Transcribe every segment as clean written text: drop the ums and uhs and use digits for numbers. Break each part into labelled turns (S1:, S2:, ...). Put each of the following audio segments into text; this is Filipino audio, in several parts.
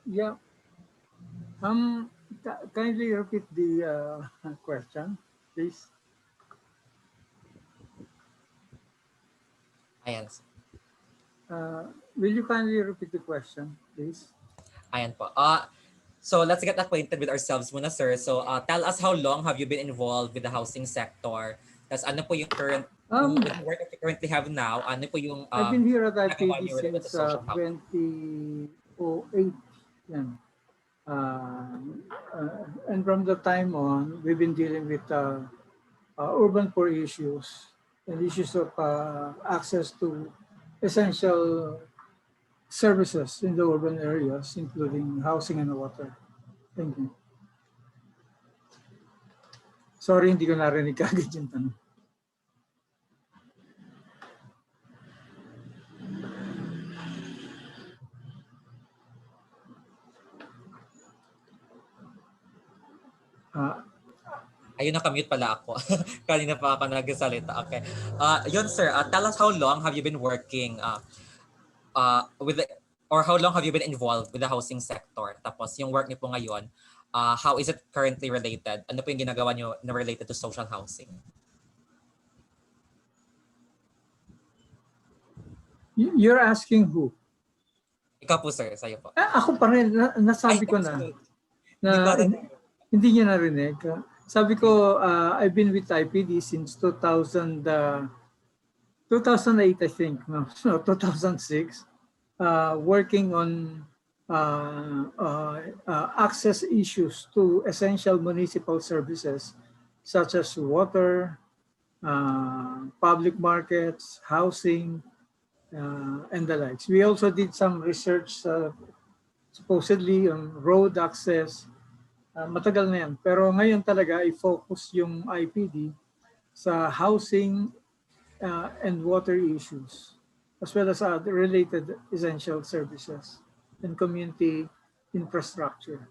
S1: Yeah. Um, Kindly repeat the question, please.
S2: Ayan.
S1: Uh, will you kindly repeat the question, please?
S2: Ayan po. So let's get acquainted with ourselves muna, sir. So tell us, how long have you been involved with the housing sector? Tapos ano po yung current, yung
S1: Um,
S2: with the work that you currently have now, ano po yung
S1: I've been here at
S2: ginagawa
S1: IPD
S2: niyo related to
S1: since
S2: social housing?
S1: 2008. Yan. And from the time on, we've been dealing with urban poor issues and issues of access to essential services in the urban areas, including housing and water. Thank you. Sorry, hindi ko narinig kagad yung tanong. Uh,
S2: Ayun, nakamute pala ako. Kanina pa ako nagsalita. Okay. Yun, sir. Tell us, how long have you been working with the, or how long have you been involved with the housing sector? Tapos yung work niyo po ngayon, how is it currently related? Ano po yung ginagawa niyo na related to social housing?
S1: you're asking who?
S2: Ikaw po, sir. Sa'yo po.
S1: Ako pa rin,
S2: Ay,
S1: nasabi ko na.
S2: excuse. Hindi ko
S1: Na
S2: rin.
S1: hindi niya narinig. Sabi ko, I've been with IPD since 2008, I think, no, 2006, working on access issues to essential municipal services such as water, public markets, housing, and the likes. We also did some research supposedly on road access. Matagal na yan. Pero ngayon talaga i-focus yung IPD sa housing and water issues, as well as the related essential services and community infrastructure.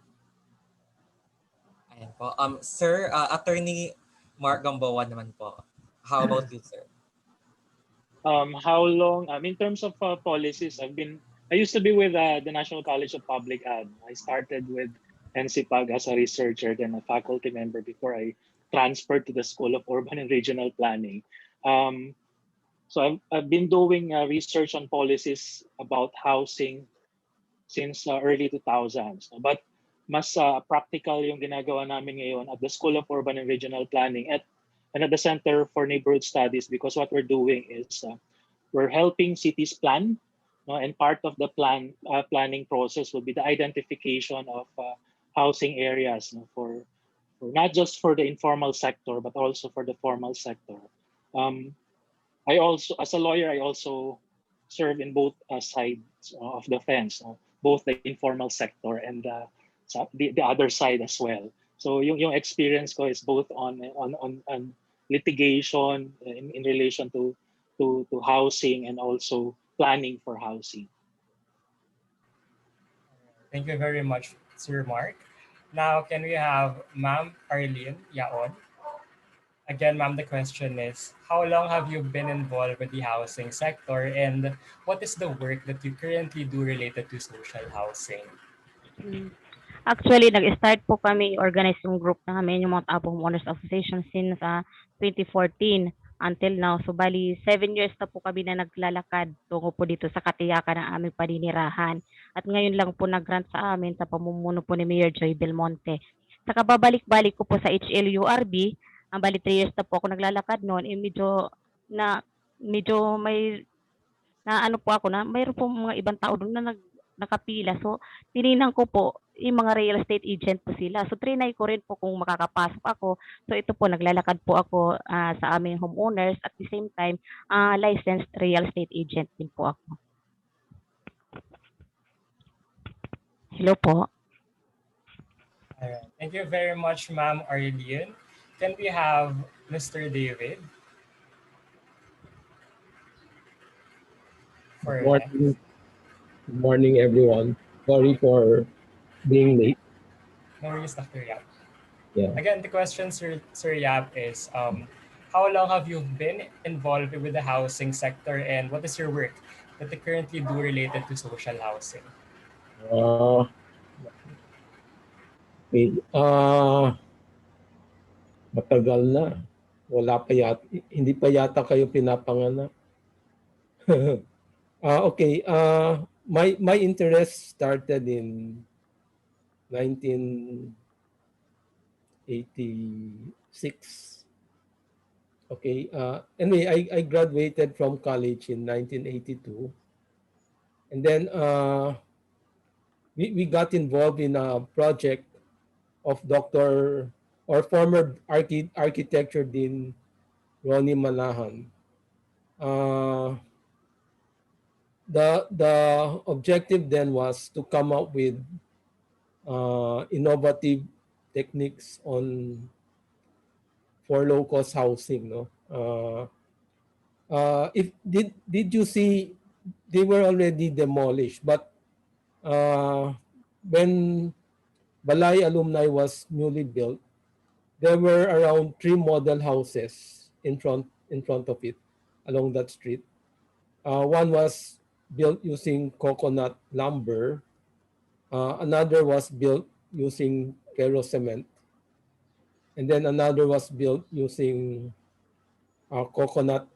S2: Ayan po. Sir, Attorney Mark Gamboa naman po. How about you, sir?
S3: How long? In terms of policies, I used to be with the National College of Public Ad. I started with NCPAG as a researcher, then a faculty member before I transferred to the School of Urban and Regional Planning. So I've been doing research on policies about housing since early 2000s. But mas practical yung ginagawa namin ngayon at the School of Urban and Regional Planning and at the Center for Neighborhood Studies, because what we're doing is we're helping cities plan, no? And part of the planning process will be the identification of housing areas, no? For not just for the informal sector but also for the formal sector. Um, I also, as a lawyer, I also serve in both sides of the fence, both the informal sector and the other side as well. So yung experience ko is both on litigation in relation to housing and also planning for housing.
S4: Thank you very much, Sir Mark. Now, can we have Ma'am Arlene Yaon? Again, ma'am, the question is, how long have you been involved with the housing sector and what is the work that you currently do related to social housing?
S5: Mm. Actually, nag-start po kami organize yung group namin, yung mga Tabong Homeowners Association since 2014 until now. So, bali, 7 years na po kami na naglalakad tungo po dito sa katiyakan ng aming paninirahan. At ngayon lang po nag-grant sa amin sa pamumuno po ni Mayor Joy Belmonte. Sa kababalik-balik ko po sa HLURB, ang bali 3 years na po ako naglalakad noon, medyo may na ano po ako na mayroon po mga ibang tao doon na nakapila. So, tiningnan ko po, yung mga real estate agent po sila. So, trinay ko rin po kung makakapasok ako. So, ito po, naglalakad po ako sa aming homeowners. At the same time, licensed real estate agent din po ako. Hello po.
S4: Alright. Thank you very much, Ma'am Arlene. Can we have Mr. David?
S6: Good morning. Good morning, everyone. Sorry for being late.
S4: No worries, Dr. Yap.
S6: Yeah.
S4: Again, the question, Sir Yap, is how long have you been involved with the housing sector and what is your work that you currently do related to social housing?
S6: Uh, okay. Matagal na. Wala pa yata, hindi pa yata kayo pinapanganak. Okay. My interest started in 1986. Okay. Anyway, I graduated from college in 1982. And then we got involved in a project of Dr. or former architecture dean Ronnie Manahan. The objective then was to come up with innovative techniques for low cost housing. No, if did you see they were already demolished, but when Balay Alumni was newly built, there were around 3 model houses in front of it along that street. One was built using coconut lumber. Another was built using Kero cement, and then another was built using coconut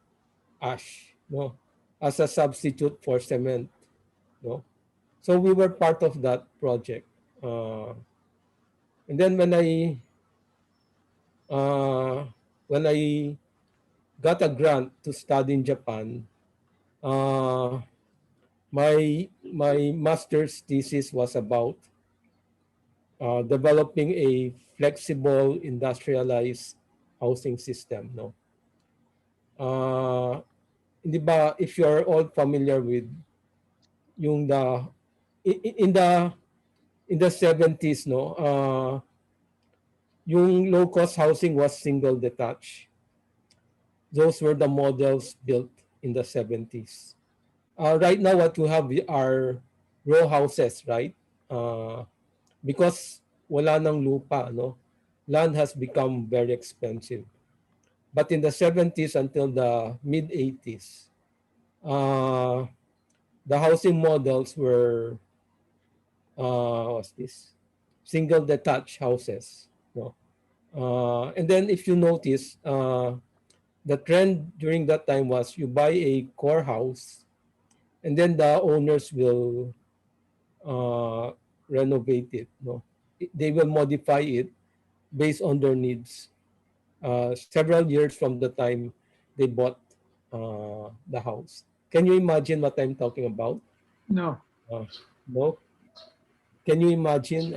S6: ash, no, as a substitute for cement, no. So we were part of that project, and then uh, when I got a grant to study in Japan, uh, my master's thesis was about developing a flexible industrialized housing system. No, hindi ba if you're all familiar with yung in the in the 70s, no, yung low cost housing was single detached. Those were the models built in the 70s. Right now, what we have are row houses, right? Because wala nang lupa, no? Land has become very expensive. But in the 70s until the mid 80s, the housing models were what's this? Single detached houses, no? And then if you notice, the trend during that time was you buy a core house, and then the owners will renovate it. No, they will modify it based on their needs. Several years from the time they bought the house. Can you imagine what I'm talking about?
S1: No.
S6: No. Can you imagine?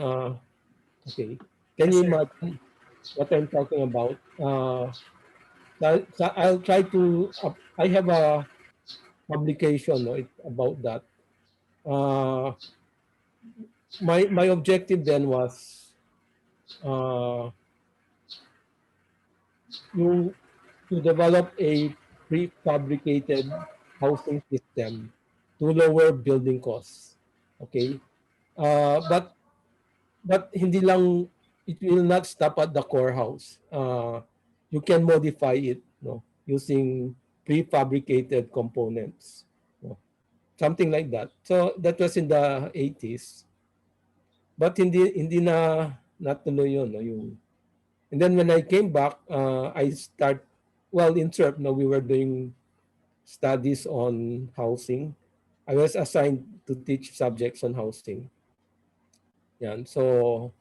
S6: Okay. Can
S4: Yes,
S6: you
S4: sir.
S6: imagine what I'm talking about? So I'll try to. I have a publication, no, about that. Uh, my objective then was uh, yung to develop a prefabricated housing system to lower building costs. Okay, but hindi lang, it will not stop at the core house. You can modify it, no, using prefabricated components, no? Something like that. So that was in the 80s. But hindi na natuloy yun, no, yung. And then when I came back, I start, well, in CERP, no, we were doing studies on housing. I was assigned to teach subjects on housing. Yan. So,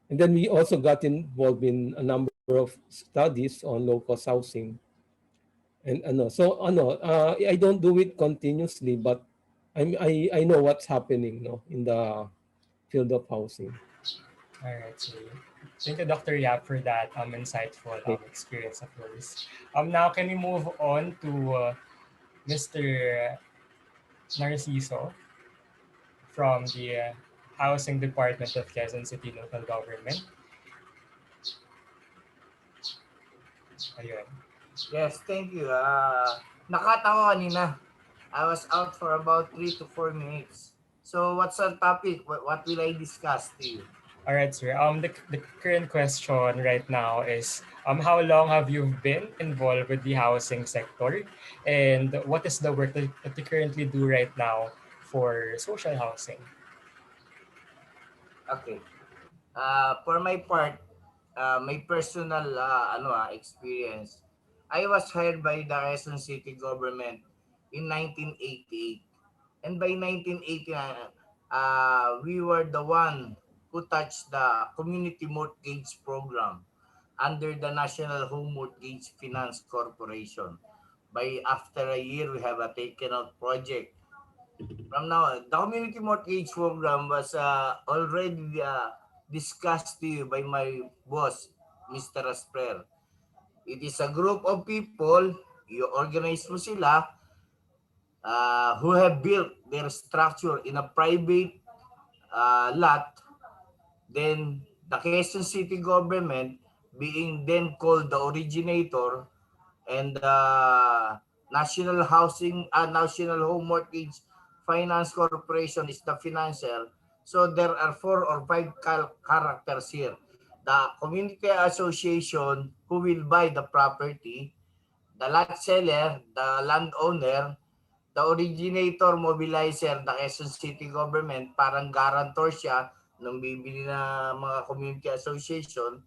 S6: and then we also got involved in a number of studies on low-cost housing. And so I don't do it continuously, but I know what's happening, no, in the field of housing.
S4: All right, so thank you, Dr. Yap, for that insightful
S6: Okay.
S4: experience of yours. Now, can we move on to Mr. Narciso from the Housing Department of Quezon City Local Government? Ayun.
S7: Yes, thank you. Nakat ako kanina. I was out for about 3 to 4 minutes. So what's our topic? What will I discuss to you?
S4: All right, sir. The current question right now is, how long have you been involved with the housing sector, and what is the work that you currently do right now for social housing?
S7: Okay. For my part, my personal experience, I was hired by the Quezon City government in 1988. And by 1989, we were the one who touched the community mortgage program under the National Home Mortgage Finance Corporation. By after a year, we have a taken out project. From now on, the community mortgage program was already discussed to you by my boss, Mr. Asper. It is a group of people, you organize mo sila, who have built their structure in a private lot. Then the Quezon City government, being then called the originator, and the National Home Mortgage Finance Corporation is the financier. So there are 4 or 5 characters here. The community association who will buy the property, the lot seller, the landowner, the originator, mobilizer, the Quezon City government, parang guarantor siya nung bibili na mga community association,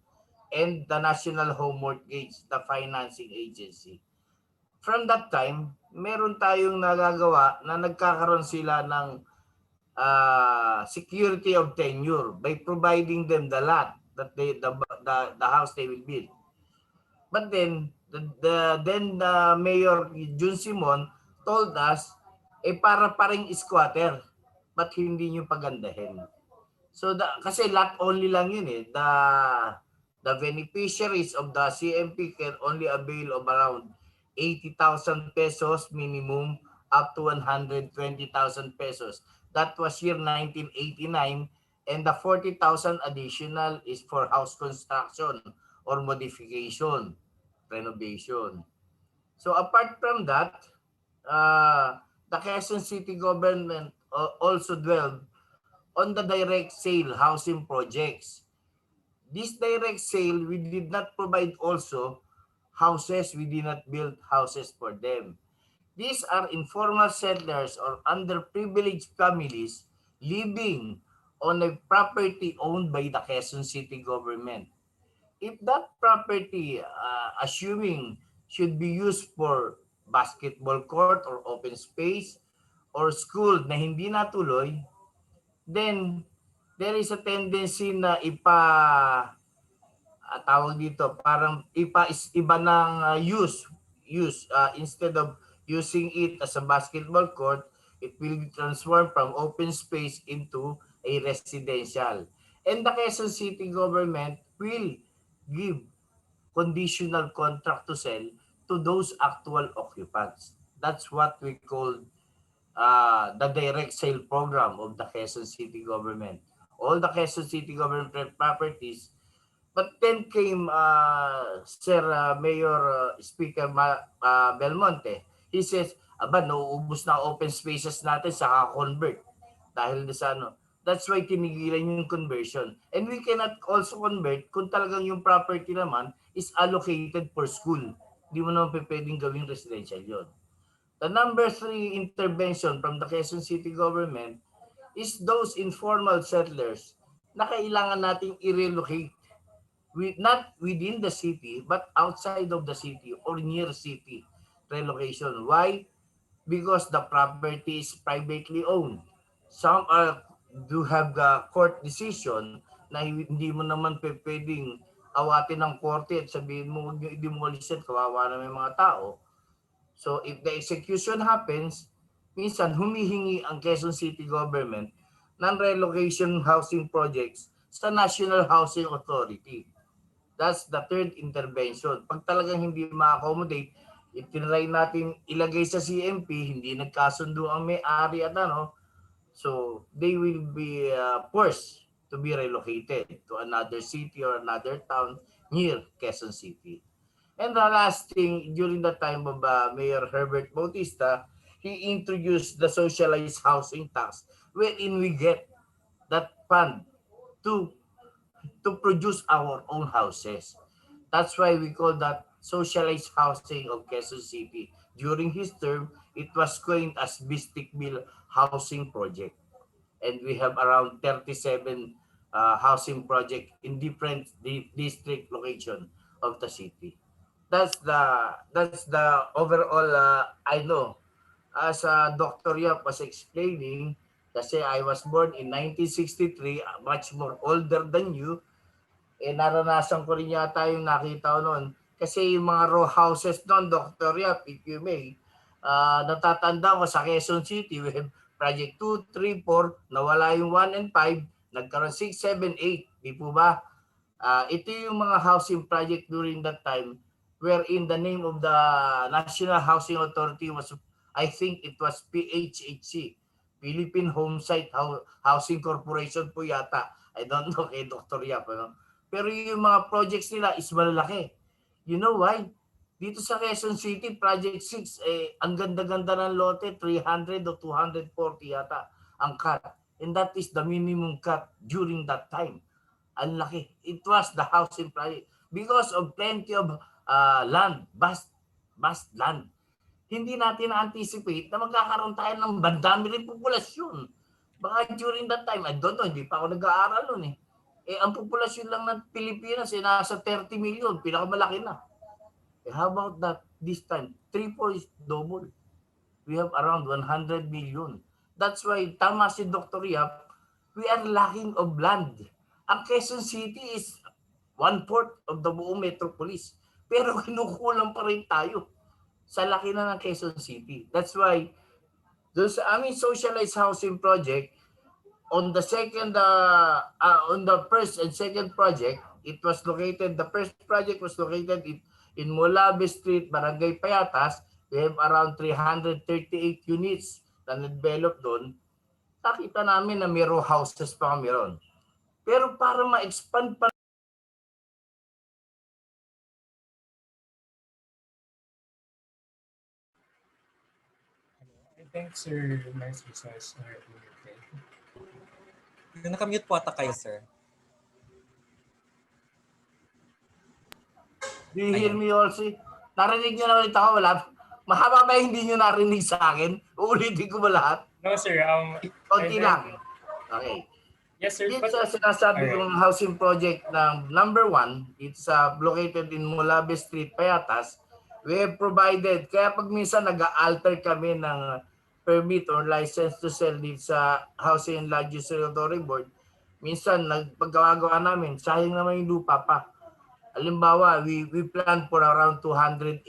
S7: and the National Home Mortgage, the financing agency. From that time, meron tayong nagagawa na nagkakaroon sila ng security of tenure by providing them the lot that the house they will build. But then the Mayor Jun Simon told us, para paring squatter, but hindi nyo pagandahin. So kasi lot only lang yun eh. The beneficiaries of the CMP can only avail of around 80,000 pesos minimum up to 120,000 pesos. That was year 1989, and the 40,000 additional is for house construction or modification, renovation. So apart from that, the Quezon City government also dwelled on the direct sale housing projects. This direct sale, we did not provide also houses. We did not build houses for them. These are informal settlers or underprivileged families living on a property owned by the Quezon City government. If that property, assuming should be used for basketball court or open space or school na hindi natuloy, then there is a tendency na tawag dito, parang iba ng use instead of using it as a basketball court, it will be transformed from open space into a residential. And the Quezon City government will give conditional contract to sell to those actual occupants. That's what we call the direct sale program of the Quezon City government. All the Quezon City government properties. But then came Sir Mayor Speaker Belmonte. He says, aba, nauubos na open spaces natin sa convert dahil sa ano. That's why tinigilan yung conversion. And we cannot also convert kung talagang yung property naman is allocated for school. Hindi mo naman pwedeng gawing residential yon. The number 3 intervention from the Quezon City government is those informal settlers na kailangan nating i-relocate. Not within the city, but outside of the city or near city relocation. Why? Because the property is privately owned. Some do have the court decision na hindi mo naman pwedeng awatin ng korte at sabihin mo huwag nyo i-demolish it, kawawa na may mga tao. So if the execution happens, minsan humihingi ang Quezon City government ng relocation housing projects sa National Housing Authority. That's the third intervention. Pag talagang hindi ma-accommodate, itinry natin ilagay sa CMP, hindi nagkasundo ang may-ari at ano, so they will be forced to be relocated to another city or another town near Quezon City. And the last thing, during the time of Mayor Herbert Bautista, he introduced the socialized housing tax, wherein we get that fund to produce our own houses. That's why we call that socialized housing of Quezon City. During his term, it was coined as Bistik Bill Housing Project. And we have around 37 housing project in different district location of the city. That's the overall I know. As Dr. Yap was explaining, kasi I was born in 1963, much more older than you, naranasan ko rin yata yung nakita ko noon. Kasi yung mga row houses noon, Dr. Yap, if you may, natatanda ko sa Quezon City, we have Project 2, 3, 4, nawala yung 1 and 5, nagkaroon 6, 7, 8, di po ba? Ito yung mga housing project during that time wherein the name of the National Housing Authority was, I think it was PHHC, Philippine Homesite Housing Corporation po yata. I don't know kay Dr. Yap. Ano? Pero yung mga projects nila is malalaki. You know why? Dito sa Quezon City, Project 6, ang ganda-ganda ng lote, 300 o 240 yata ang cut. And that is the minimum cut during that time. Ang laki. It was the housing project. Because of plenty of land, vast land. Hindi natin na-anticipate na magkakaroon tayo ng bandami rin populasyon. Baka during that time, I don't know, hindi pa ako nag-aaral noon eh. Ang populasyon lang ng Pilipinas nasa 30 million, pinakamalaki na. How about that this time? 3-4 is double. We have around 100 million. That's why, tama si Dr. Yap, we are lacking of land. Ang Quezon City is 1/4 of the buong metropolis. Pero kinukulang pa rin tayo sa laki na ng Quezon City. That's why, doon sa aming socialized housing project, on the first and second project, the first project was located in Molabe Street, Barangay Payatas. We have around 338 units na na-develop doon. Nakita namin na may row houses pa kami ron. Pero para ma-expand pa
S4: I think Sir Narciso is already muted.
S2: Nakamute po ata kayo, sir.
S7: Do you hear me also? Narinig nyo na ulit ako? Wala. Mahaba ba hindi nyo narinig sa akin? Uulitin ko ba lahat?
S4: No, sir.
S7: Konti lang. Okay.
S4: Yes, sir.
S7: Dito sa sinasabi kong housing project ng number 1, it's located in Molabe Street, Payatas. We have provided, kaya pag minsan nag-alter kami ng permit or license to sell dito sa Housing and Land Use Regulatory Board, minsan paggawa namin, sayang naman yung lupa pa. Halimbawa, we plan for around 280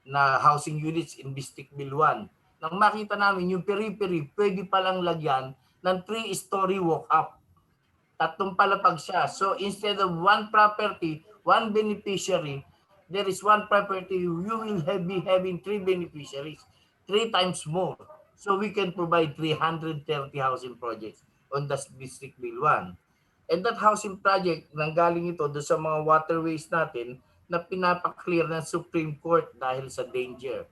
S7: na housing units in Bistik Bill 1. Nang makita namin yung periphery, pwede palang lagyan ng 3-story walk-up. 3 palapag siya. So instead of 1 property, 1 beneficiary, there is 1 property, you will be having 3 beneficiaries, 3 times more. So we can provide 330 housing projects on the District Bill 1. And that housing project, nanggaling ito doon sa mga waterways natin na pinapaklear ng Supreme Court dahil sa danger.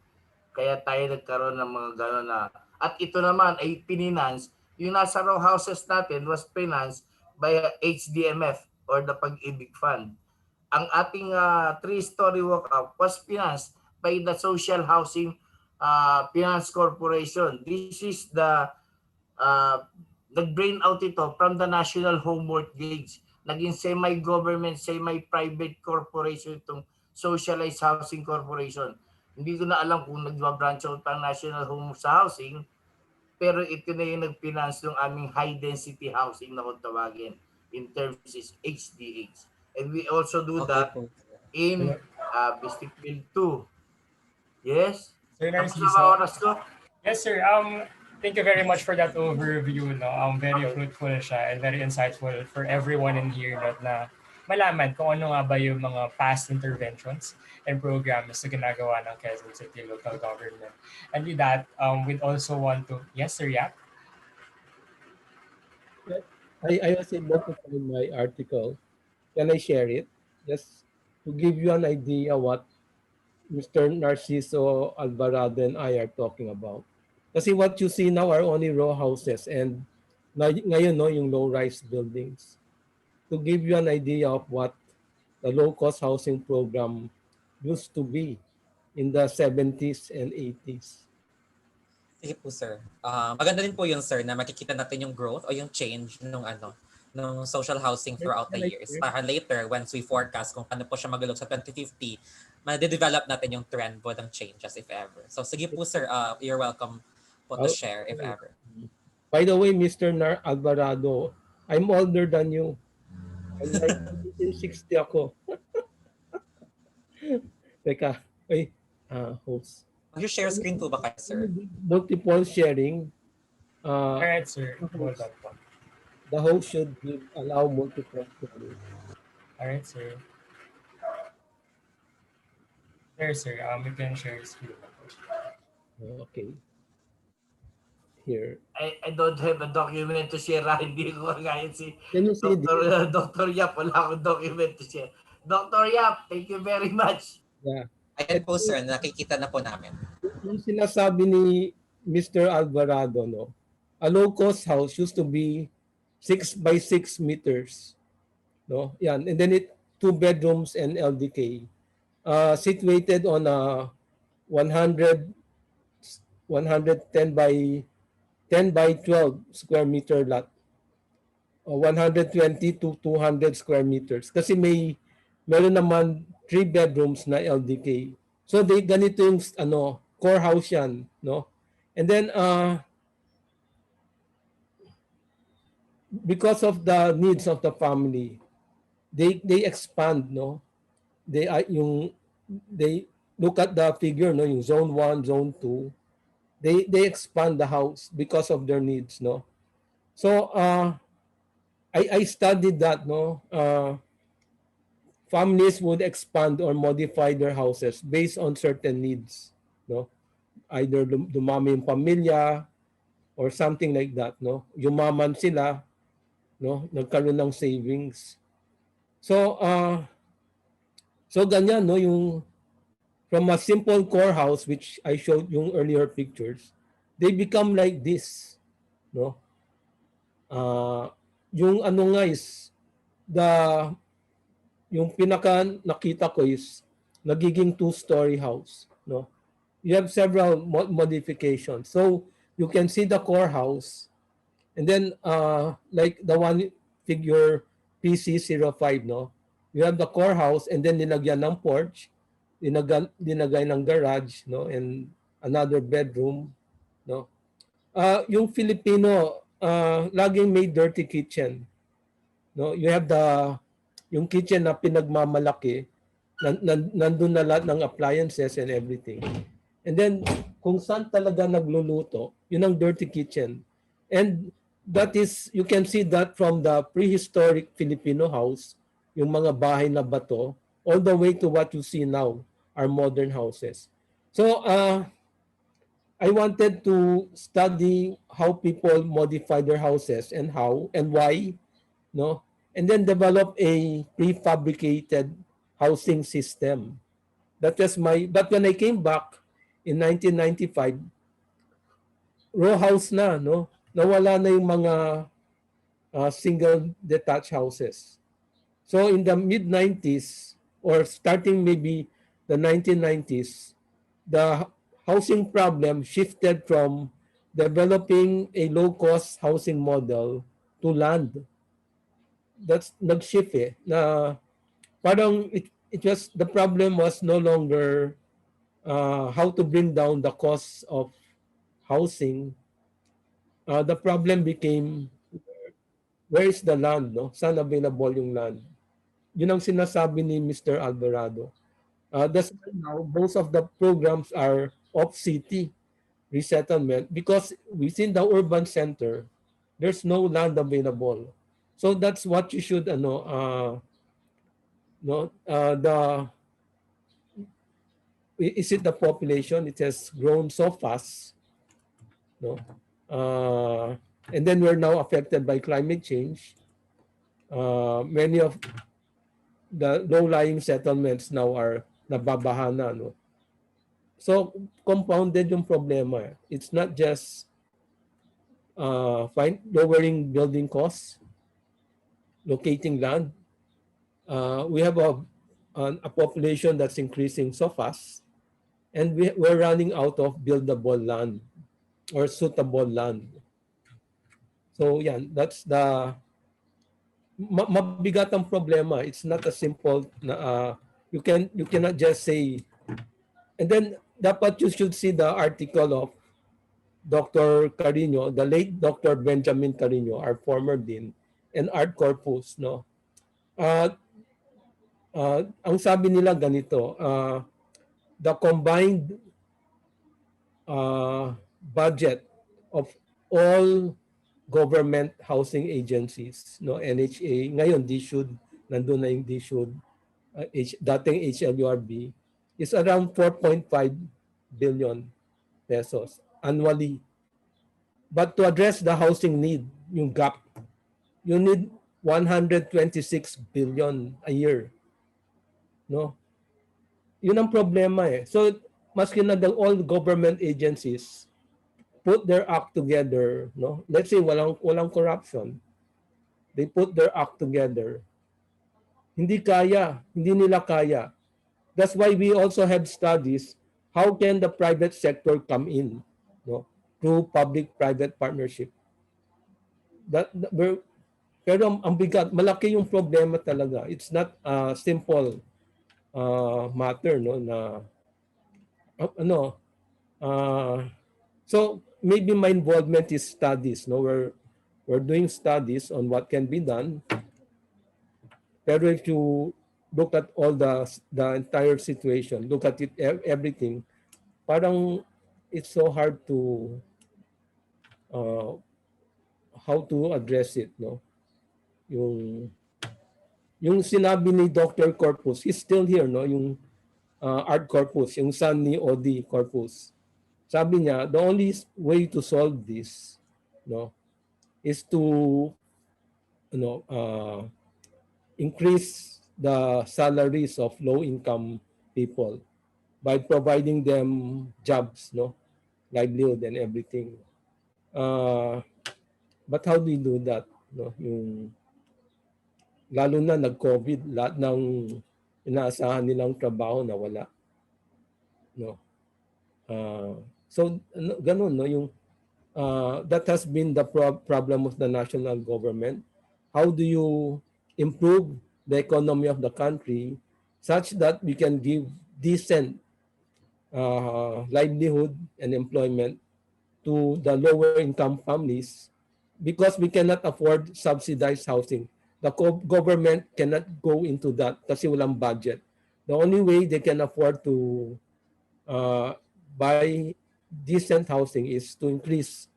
S7: Kaya tayo nagkaroon ng mga gano'n na. At ito naman ay pinance, yung nasa row houses natin was financed by HDMF or the Pag-ibig Fund. Ang ating 3-story walk-up was financed by the Social Housing Finance Corporation. This is the nag-brain out ito from the National Home Mortgage. Naging semi-government, semi-private corporation itong Socialized Housing Corporation. Hindi ko na alam kung nag-branch out ang National Home sa housing, pero ito na yung nag-finance ng aming high-density housing na kung tawagin. In terms is HDH. And we also do that in Bistik Bill 2. Yes?
S4: Sir
S7: Tapos
S4: Narciso.
S7: na ba oras ko?
S4: Yes, sir. Thank you very much for that overview. No? Very fruitful siya and very insightful for everyone in here na malaman kung ano nga ba yung mga past interventions and programs na ginagawa ng Quezon City local government. And with that, we'd also want to... Yes, sir, yeah?
S6: I was able to find my article. Can I share it? Just to give you an idea what Mr. Narciso Alvarado and I are talking about. Kasi what you see now are only row houses and ngayon no, yung low-rise buildings. To give you an idea of what the low-cost housing program used to be in the 70s and 80s.
S2: Sige po, sir. Maganda din po yun, sir, na makikita natin yung growth o yung change nung ng social housing throughout the years. Para later, once we forecast kung paano po siya magalog sa 2050, ma-develop natin yung trend po ng changes if ever. So sige po sir, you're welcome po to share if ever.
S6: By the way, Mr. Alvarado, I'm older than you. I'm like 1960 ako. Teka, host.
S2: Mag-share screen po ba kayo, sir?
S6: Multiple sharing.
S4: Alright, sir. Hold on po.
S6: The host should allow multiple sharing.
S4: Alright, sir. There, sir. You can share screen.
S6: Okay. Here.
S7: I don't have a document to share. Hindi ko kagaya si
S6: Can you see this?
S7: Dr. Yap. Wala akong document to share. Dr. Yap, thank you very much.
S6: Yeah.
S2: Ayan po sir, nakikita na po namin.
S6: Yung sinasabi ni Mr. Alvarado, no? A low-cost house used to be 6 by 6 meters. No? Yan. And then 2 bedrooms and LDK. Situated on a 110 by 10 by 12 square meter lot. 120 to 200 square meters. Kasi meron naman 3 bedrooms na LDK. So ganito yung core house yan, no? And then because of the needs of the family, they expand, no? They look at the figure, no, yung zone 1, zone 2. They expand the house because of their needs, no? So I studied that, no? Families would expand or modify their houses based on certain needs, no? Either dumami yung pamilya or something like that, no? Yumaman sila, no? Nagkaroon ng savings. So ganyan, no, yung from a simple core house which I showed yung earlier pictures, they become like this, no? Yung nga is yung pinaka nakita ko is nagiging 2-story house, no? You have several modifications. So you can see the core house, and then like the one figure PC05, no? You have the core house, and then nilagyan ng porch, dinagay ng garage, no, and another bedroom, no. Yung Filipino laging may dirty kitchen, no. You have yung kitchen na pinagmamalaki, nandun na lahat ng appliances and everything. And then kung saan talaga nagluluto, yun ang dirty kitchen. And that is, you can see that from the prehistoric Filipino house, yung mga bahay na bato, all the way to what you see now, our modern houses. So I wanted to study how people modify their houses and how and why, no? And then develop a prefabricated housing system. But when I came back in 1995, row house na, no? Nawala na yung mga single detached houses. So in the mid-90s, or starting maybe the 1990s, the housing problem shifted from developing a low-cost housing model to land. That's nag-shift na parang it was, the problem was no longer how to bring down the cost of housing. The problem became, where is the land, no? Saan available yung land? Yun ang sinasabi ni Mr. Alvarado. That's why now most of the programs are off-city resettlement because within the urban center, there's no land available. So that's what you should is it the population? It has grown so fast, no? And then we're now affected by climate change. Many of the low-lying settlements now are nababaha na, no? So compounded yung problema. It's not just lowering building costs, locating land. We have a population that's increasing so fast, and we're running out of buildable land or suitable land. So yeah, that's mabigat ang problema. It's not a simple na you cannot just say. And then dapat you should see the article of Dr. Carino, the late Dr. Benjamin Carino, our former dean, and Art Corpus, no. Ang sabi nila ganito, the combined budget of all government housing agencies, no, NHA, ngayon DSUD, nandun na yung DSUD, dating HLURB, is around 4.5 billion pesos annually. But to address the housing need, yung gap, you need 126 billion a year. No? Yun ang problema eh. So, maski na all government agencies put their act together, no? Let's say walang corruption. They put their act together. Hindi nila kaya. That's why we also have studies, how can the private sector come in, no? Through public-private partnership. Pero ang bigat, malaki yung problema talaga. It's not a simple matter, no, na so maybe my involvement is studies, no, we're doing studies on what can be done. Pero if you look at all the entire situation, look at it, everything, parang it's so hard to how to address it, no? Yung sinabi ni Dr. Corpus, he's still here, no? Yung Art Corpus, yung son ni Odi Corpus. Sabi niya, the only way to solve this, no, is to increase the salaries of low-income people by providing them jobs, no, livelihood and everything. But how do you do that? No, lalo na nag-COVID, lahat ng inaasahan nilang trabaho nawala. No. So ganun, no, yung that has been the problem of the national government. How do you improve the economy of the country such that we can give decent livelihood and employment to the lower income families, because we cannot afford subsidized housing. The government cannot go into that kasi walang budget. The only way they can afford to buy decent housing is to increase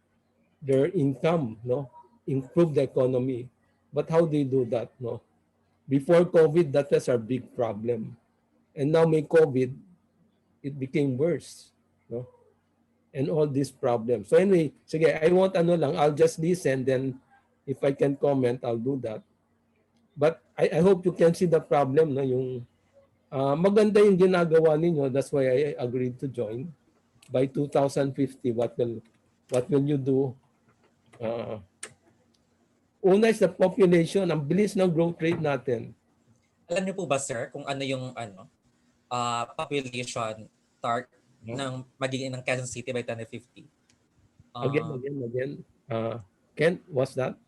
S6: their income, no, improve the economy. But how do you do that, no? Before COVID, that was our big problem, and now may COVID, it became worse, no? And all these problems. So anyway, sige, I want I'll just listen, then if I can comment, I'll do that. But I hope you can see the problem, no? Yung maganda yung ginagawa ninyo. That's why I agreed to join. By 2050, what will you do? Una is the population. Ang bilis ng growth rate natin.
S2: Alam niyo po ba, sir, kung ano yung population target ng magiging ng Quezon City by 2050?
S6: Again. Ken, what's that?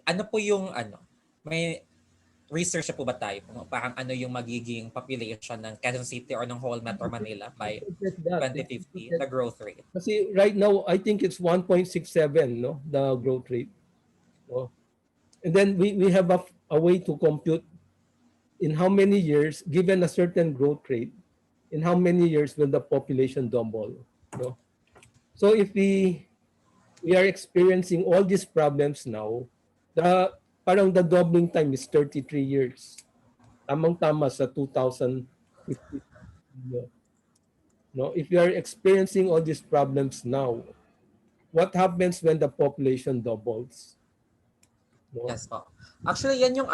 S2: Ano po yung may research po ba tayo? Parang ano yung magiging population ng Quezon City or ng whole Metro Manila by 2050, the growth rate?
S6: Kasi right now, I think it's 1.67, no, the growth rate. No? And then we have a way to compute in how many years, given a certain growth rate, in how many years will the population double? No? So if we are experiencing all these problems now, parang the doubling time is 33 years. Tamang-tama sa 2050. No? If we are experiencing all these problems now, what happens when the population doubles? No?
S2: Yes po. Actually, yan yung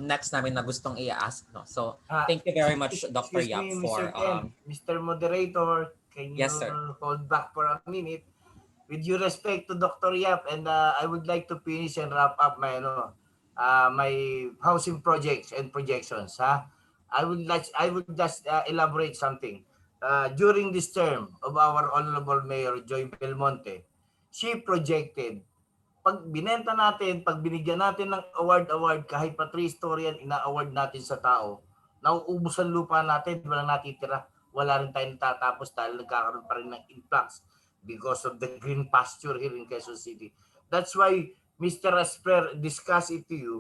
S2: next namin na gustong i-ask, no. So, thank you very much, Dr. Yap, for
S7: Mr. Moderator, can you
S2: yes, sir,
S7: hold back for a minute? With due respect to Dr. Yap, and I would like to finish and wrap up my my housing projects and projections. I would just elaborate something. During this term of our Honorable Mayor Joy Belmonte, she projected pag binenta natin, pag binigyan natin ng award, kahit pa 3-story yan, ina-award natin sa tao, nauubos ang lupa natin, walang natitira. Wala rin tayong natatapos dahil nagkakaroon pa rin ng influx because of the green pasture here in Quezon City. That's why Mr. Esper discussed it to you.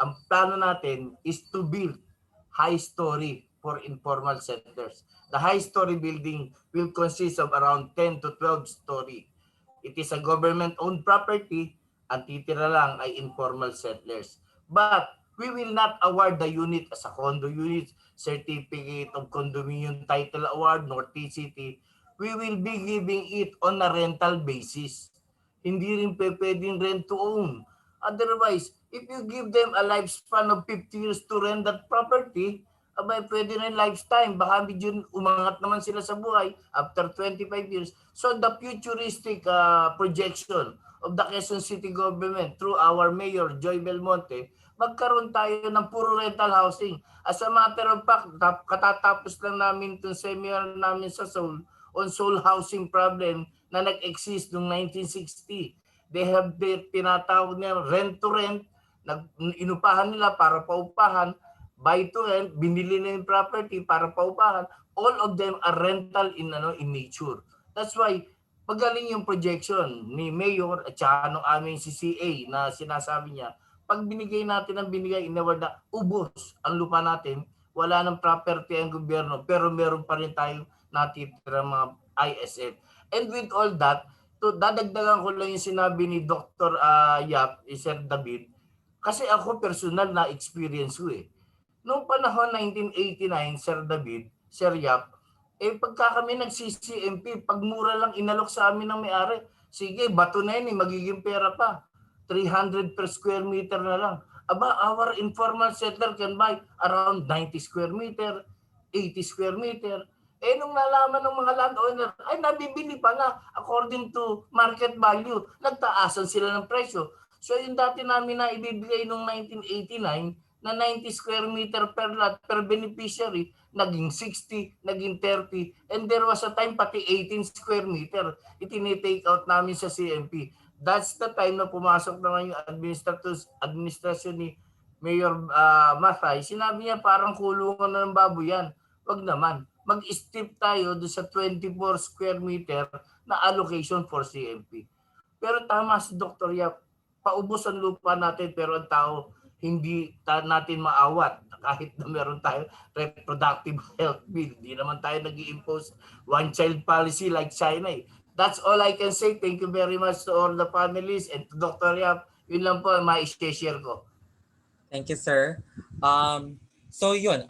S7: Ang plano natin is to build high story for informal settlers. The high story building will consist of around 10 to 12 story. It is a government-owned property. Ang titira lang ay informal settlers. But we will not award the unit as a condo unit, certificate of condominium title award, nor TCT. We will be giving it on a rental basis. Hindi rin pwedeng rent to own. Otherwise, if you give them a lifespan of 50 years to rent that property, abay pwede rin lifetime. Baka medyo umangat naman sila sa buhay after 25 years. So the futuristic projection of the Quezon City government through our Mayor Joy Belmonte, magkaroon tayo ng puro rental housing. As a matter of fact, katatapos lang namin itong seminar namin sa Seoul on Seoul housing problem na nag-exist noong 1960. They have their tinatawag niya rent to rent, inupahan nila para paupahan, buy to rent, binili na yung property para paupahan. All of them are rental in nature. That's why magaling yung projection ni Mayor at saka nung aming CCA na sinasabi niya, pag binigay natin ang binigay, inaward na ubos ang lupa natin, wala nang property ang gobyerno, pero meron pa rin tayong natitira mga ISF. And with all that, to dadagdagan ko lang yung sinabi ni Dr. Yap, Sir David, kasi ako personal na experience ko eh. Noong panahon 1989, Sir David, Sir Yap, pagka kami nag-CCMP, pag mura lang inalok sa amin ng may-ari, sige, bato na yun, magiging pera pa. 300 per square meter na lang. Aba, our informal settler can buy around 90 square meter, 80 square meter. Nung nalaman ng mga landowner, ay nabibili pa nga according to market value. Nagtaasan sila ng presyo. So yung dati namin na ibibigay noong 1989, na 90 square meter per lot per beneficiary, naging 60, naging 30, and there was a time pati 18 square meter itinitake out namin sa CMP. That's the time na pumasok naman yung administrasyon ni Mayor Mathay. Sinabi niya parang kulungan na ng baboy yan. Wag naman. Mag-strip tayo doon sa 24 square meter na allocation for CMP. Pero tama si Dr. Yap, paubos ang lupa natin pero ang tao hindi natin maawat kahit na meron tayo reproductive health bill. Hindi naman tayo nag-i-impose one-child policy like China. That's all I can say. Thank you very much to all the panelists and to Dr. Yap. Yun lang po ang ma-share ko.
S2: Thank you, sir. So yun,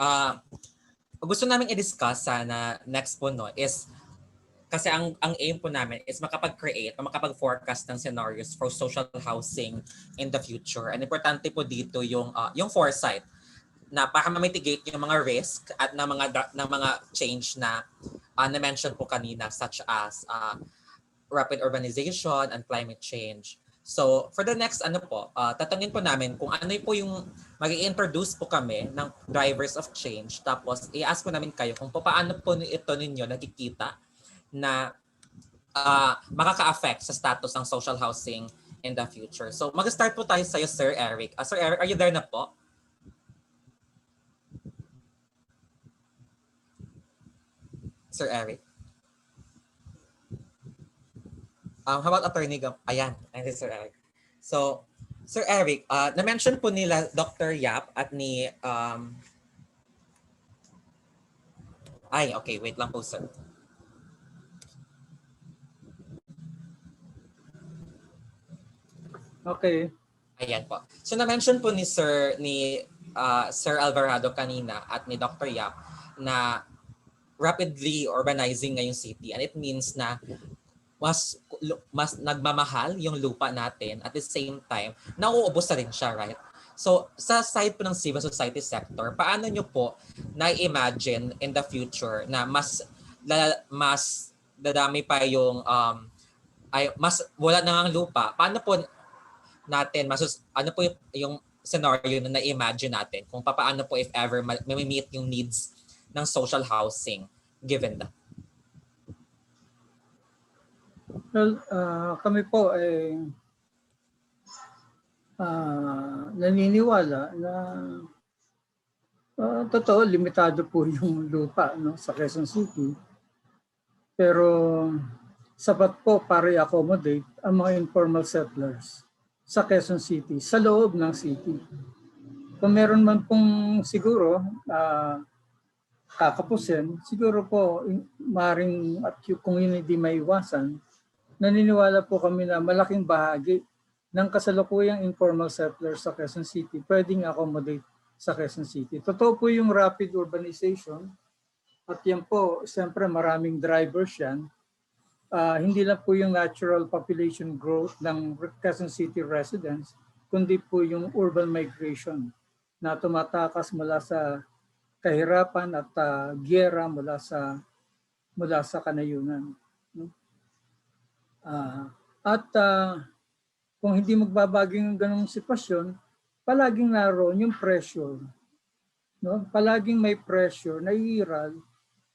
S2: gusto namin i-discuss sana next po no is kasi ang aim po namin is makapag-create o makapag-forecast ng scenarios for social housing in the future. And importante po dito yung foresight na para ma-mitigate yung mga risk at ng mga change na na-mention po kanina such as rapid urbanization and climate change. So for the next tatanungin po namin kung ano po yung mag-i-introduce po kami ng drivers of change, tapos i-ask po namin kayo kung paano po ito ninyo nakikita na makaka-affect sa status ng social housing in the future. So mag-start po tayo sa iyo, Sir Eric. Sir Eric, are you there na po? Sir Eric? How about Attorney Gam? Ayan, Sir Eric. So, Sir Eric, na-mention po nila Dr. Yap at ni... okay, wait lang po, sir.
S1: Okay.
S2: Ayan po. So na-mention po ni Sir Alvarado kanina at ni Dr. Yap na rapidly urbanizing ngayong city, and it means na mas nagmamahal yung lupa natin at the same time nauubos na rin siya, right? So sa side po ng civil society sector, paano nyo po na-imagine in the future na mas dadami pa yung mas wala na ng lupa? Paano po natin ano po yung scenario na na-imagine natin kung paano po if ever may meet yung needs ng social housing given that?
S1: Well, kami po naniniwala na totoo, limitado po yung lupa, no, sa Quezon City. Pero sapat po para i-accommodate ang mga informal settlers sa Quezon City, sa loob ng city. Kung meron man pong siguro kakapusin, siguro po maring at kung hindi maiwasan, naniniwala po kami na malaking bahagi ng kasalukuyang informal settlers sa Quezon City pwedeng accommodate sa Quezon City. Totoo po yung rapid urbanization at yan po, siyempre maraming drivers yan. Hindi lang po yung natural population growth ng Quezon City residents, kundi po yung urban migration na tumatakas mula sa kahirapan at giyera mula sa kanayunan. Kung hindi magbabago yung ganung sitwasyon, palaging naroon yung pressure. No? Palaging may pressure, naiiral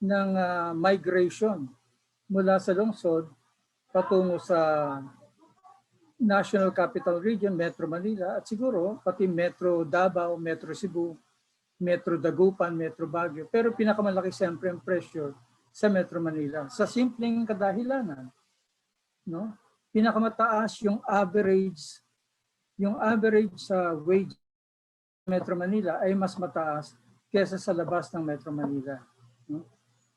S1: ng migration mula sa lungsod patungo sa National Capital Region, Metro Manila, at siguro pati Metro Davao, Metro Cebu, Metro Dagupan, Metro Baguio. Pero pinakamalaki siyempre ang pressure sa Metro Manila sa simpleng kadahilanan. No? Pinakamataas yung average sa wage sa Metro Manila ay mas mataas kaysa sa labas ng Metro Manila. No?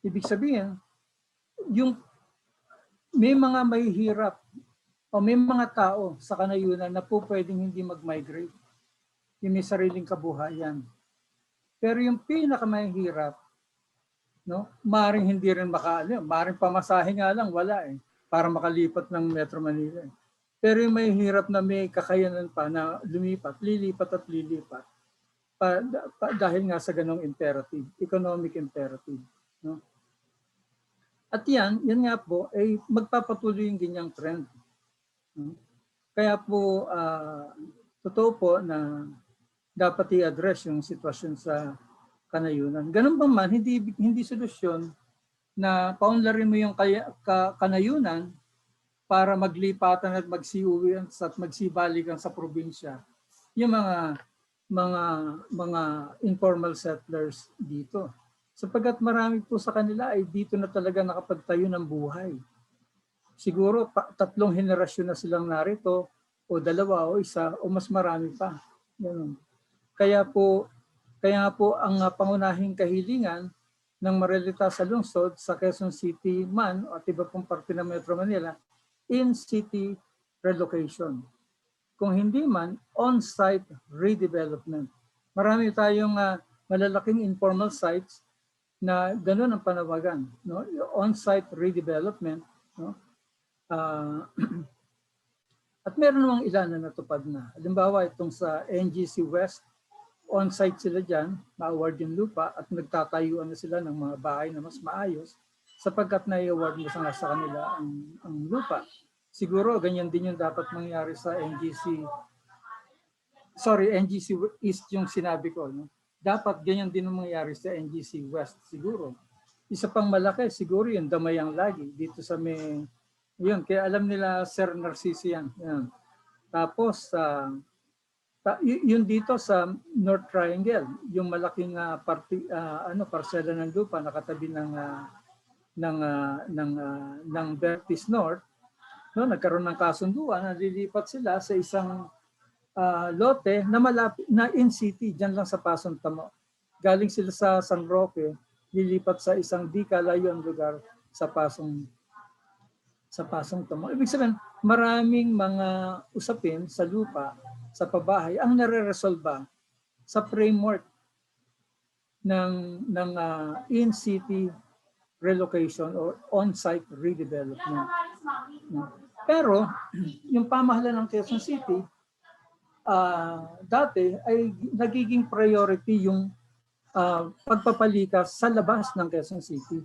S1: Ibig sabihin, yung may mga mahihirap o may mga tao sa kanayunan na po pwedeng hindi mag-migrate. Yung may sariling kabuhayan. Pero yung pinakamahirap, no, maaaring hindi rin maaaring pamasahe nga lang, wala para makalipat ng Metro Manila. Pero yung may hirap na may kakayanan pa na lilipat at lilipat dahil nga sa ganong imperative, economic imperative. No? At yan nga po ay magpapatuloy yung ganyang trend. No? Kaya po, totoo po na dapat i-address yung sitwasyon sa kanayunan. Ganun ba man, hindi solusyon na paunlarin mo yung kanayunan para maglipatan at magsiuwian at magsibalikan sa probinsya yung mga informal settlers dito. Sapagkat marami po sa kanila ay dito na talaga nakapagtayo ng buhay. Siguro 3 henerasyon na silang narito o 2 o 1 o mas marami pa. Ganun. Kaya po ang pangunahing kahilingan ng marelita sa lungsod sa Quezon City man at iba pong parte ng Metro Manila, in-city relocation. Kung hindi man, on-site redevelopment. Marami tayong malalaking informal sites na gano'n ang panawagan. No? On-site redevelopment. No? At meron namang ilan na natupad na. Halimbawa, itong sa NGC West, on-site sila dyan, ma-award yung lupa at nagtatayuan na sila ng mga bahay na mas maayos sapagkat na-award mo sa kanila ang lupa. Siguro ganyan din yung dapat mangyari sa NGC East yung sinabi ko. No? Dapat ganyan din ang mangyari sa NGC West siguro. Isa pang malaki siguro yung Damayang Lagi dito sa may, yun, kaya alam nila Sir Narciso yan. Yan. Tapos, yun dito sa North Triangle, yung malaking parsela ng lupa nakatabi ng Vertis North, no, nagkaroon ng kasunduan na lilipat sila sa isang lote na malapit na in city diyan lang sa Pasong Tamo. Galing sila sa San Roque, lilipat sa isang di kalayuan lugar sa Pasong Tamo. Ibig sabihin, maraming mga usapin sa lupa, sa pabahay ang nare-resolba sa framework ng in-city relocation or on-site redevelopment. Pero yung pamahalaan ng Quezon City dati ay nagiging priority yung pagpapalikas sa labas ng Quezon City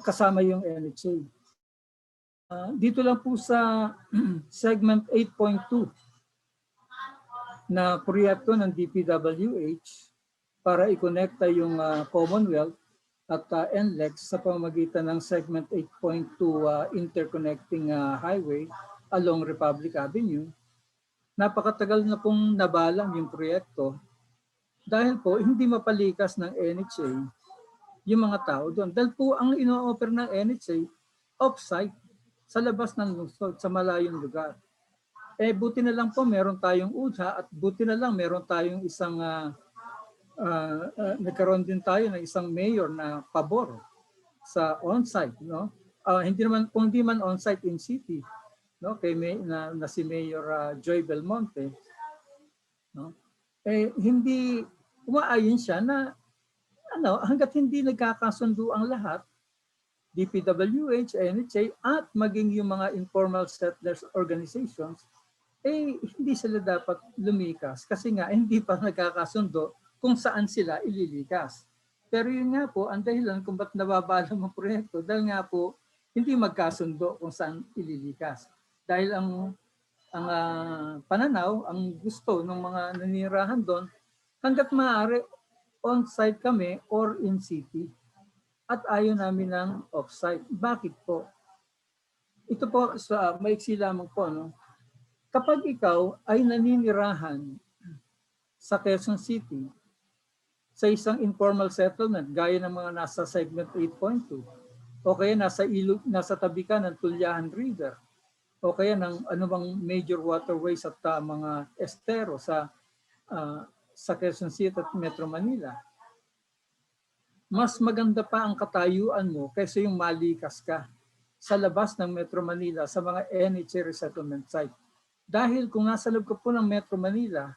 S1: kasama yung NHA. Dito lang po sa segment 8.2 na proyekto ng DPWH para i-connecta yung Commonwealth at NLEX sa pamamagitan ng segment 8.2 interconnecting highway along Republic Avenue. napakatagal na pong nabalang yung proyekto dahil po hindi mapalikas ng NHA yung mga tao doon. Dahil po ang ino-offer ng NHA off-site sa labas ng lungsod, sa malayong lugar. Buti na lang po meron tayong UJA at buti na lang meron tayong isang nagkaroon din tayo ng isang mayor na pabor sa on-site, no? Hindi naman, kung hindi man on-site in city, no? Kay na si Mayor Joy Belmonte, no? Hindi umaayon siya na hangga't hindi nagkakasundo ang lahat, DPWH, NHA at maging yung mga informal settlers organizations, hindi sila dapat lumikas kasi nga hindi pa nagkakasundo kung saan sila ililikas. Pero yun nga po, ang dahilan kung ba't nababalang ang proyekto, dahil nga po hindi magkasundo kung saan ililikas. Dahil ang pananaw, ang gusto ng mga nanirahan doon, hanggat maaari on-site kami or in city. At ayaw namin ng off-site. Bakit po? Ito po, maiksi lamang po, no? Kapag ikaw ay naninirahan sa Quezon City, sa isang informal settlement, gaya ng mga nasa segment 8.2, o kaya nasa tabi ka ng Tulyahan River, o kaya ng anumang major waterways at mga estero sa Quezon City at Metro Manila, mas maganda pa ang katayuan mo kaysa yung malikas ka sa labas ng Metro Manila sa mga NHA resettlement site. Dahil kung nasa loob ka po ng Metro Manila,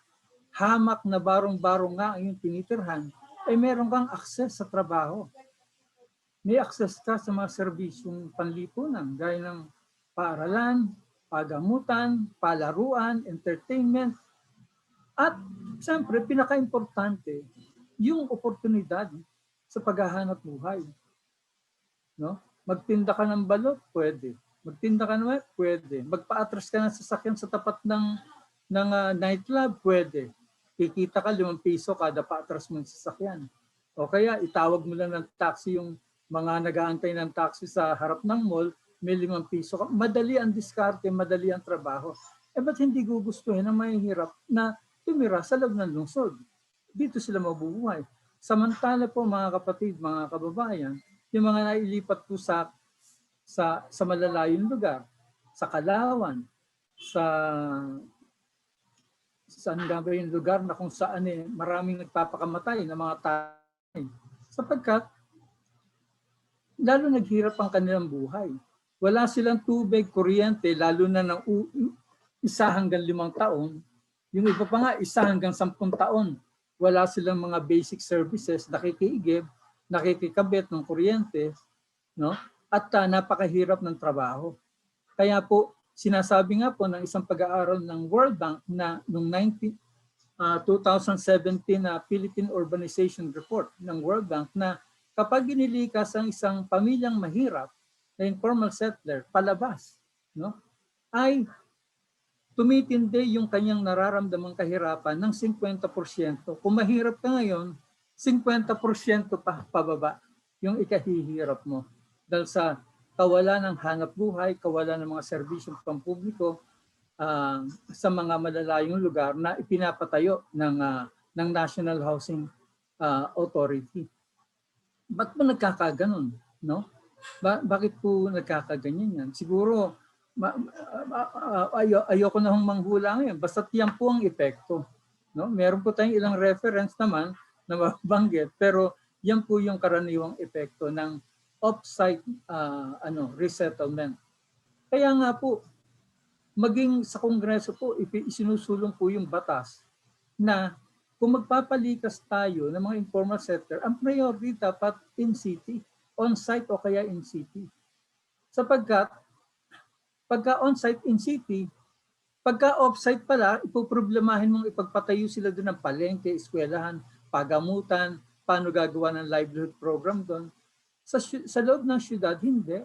S1: hamak na barong-barong nga ang iyong tinitirhan, meron kang access sa trabaho. May access ka sa mga serbisyong panlipunan, gaya ng paaralan, pagamutan, palaruan, entertainment, at siyempre, pinaka-importante, yung oportunidad sa paghahanap buhay. No? Magtinda ka ng balot, pwede. Magtinda ka naman, pwede. Magpa-atras ka ng sasakyan sa tapat ng nightclub, pwede. Kikita ka 5 piso kada pa-atras mong sasakyan. O kaya itawag mo lang ng taxi yung mga nag-aantay ng taxi sa harap ng mall, may 5 piso ka. Madali ang diskarte, madali ang trabaho. Ba't hindi gugustuhin ang mahihirap na tumira sa loob ng lungsod? Dito sila mabubuhay. Samantala po mga kapatid, mga kababayan, yung mga nailipat po sa malalayong lugar, sa Kalawan, saan nga ba yung lugar na kung saan maraming nagpapakamatay na mga tao, sapagkat lalo naghirap ang kanilang buhay. Wala silang tubig, kuryente, lalo na ng 1 hanggang 5 taon. Yung iba pa nga, 1 hanggang 10 taon. Wala silang mga basic services, nakikiigib, nakikikabit ng kuryente, no? At napakahirap ng trabaho. Kaya po, sinasabi nga po ng isang pag-aaral ng World Bank na noong 2017 na Philippine Urbanization Report ng World Bank na kapag inilikas ang isang pamilyang mahirap na informal settler palabas, no, ay tumitindi yung kanyang nararamdamang kahirapan ng 50%. Kung mahirap ka ngayon, 50% pa pababa yung ikahihirap mo. Dahil sa kawalan ng hanap buhay, kawalan ng mga serbisyong pampubliko sa mga malalayong lugar na ipinapatayo ng National Housing Authority. Ba't ba nagkakaganon? No? Bakit po nagkakaganyan yan? Siguro, ayoko na hong manghula ngayon. Basta't yan po ang epekto. No? Meron po tayong ilang reference naman na mabanggit, pero yan po yung karaniwang epekto ng off-site resettlement. Kaya nga po, maging sa Kongreso po, isinusulong po yung batas na kung magpapalikas tayo ng mga informal settler, ang priority dapat in city, on-site o kaya in city. Sapagkat, pagka on-site in city, pagka off-site pala, ipoproblemahin mong ipagpatayo sila doon ng palengke, eskwelahan, pagamutan, paano gagawa ng livelihood program doon. Sa loob ng syudad, hindi.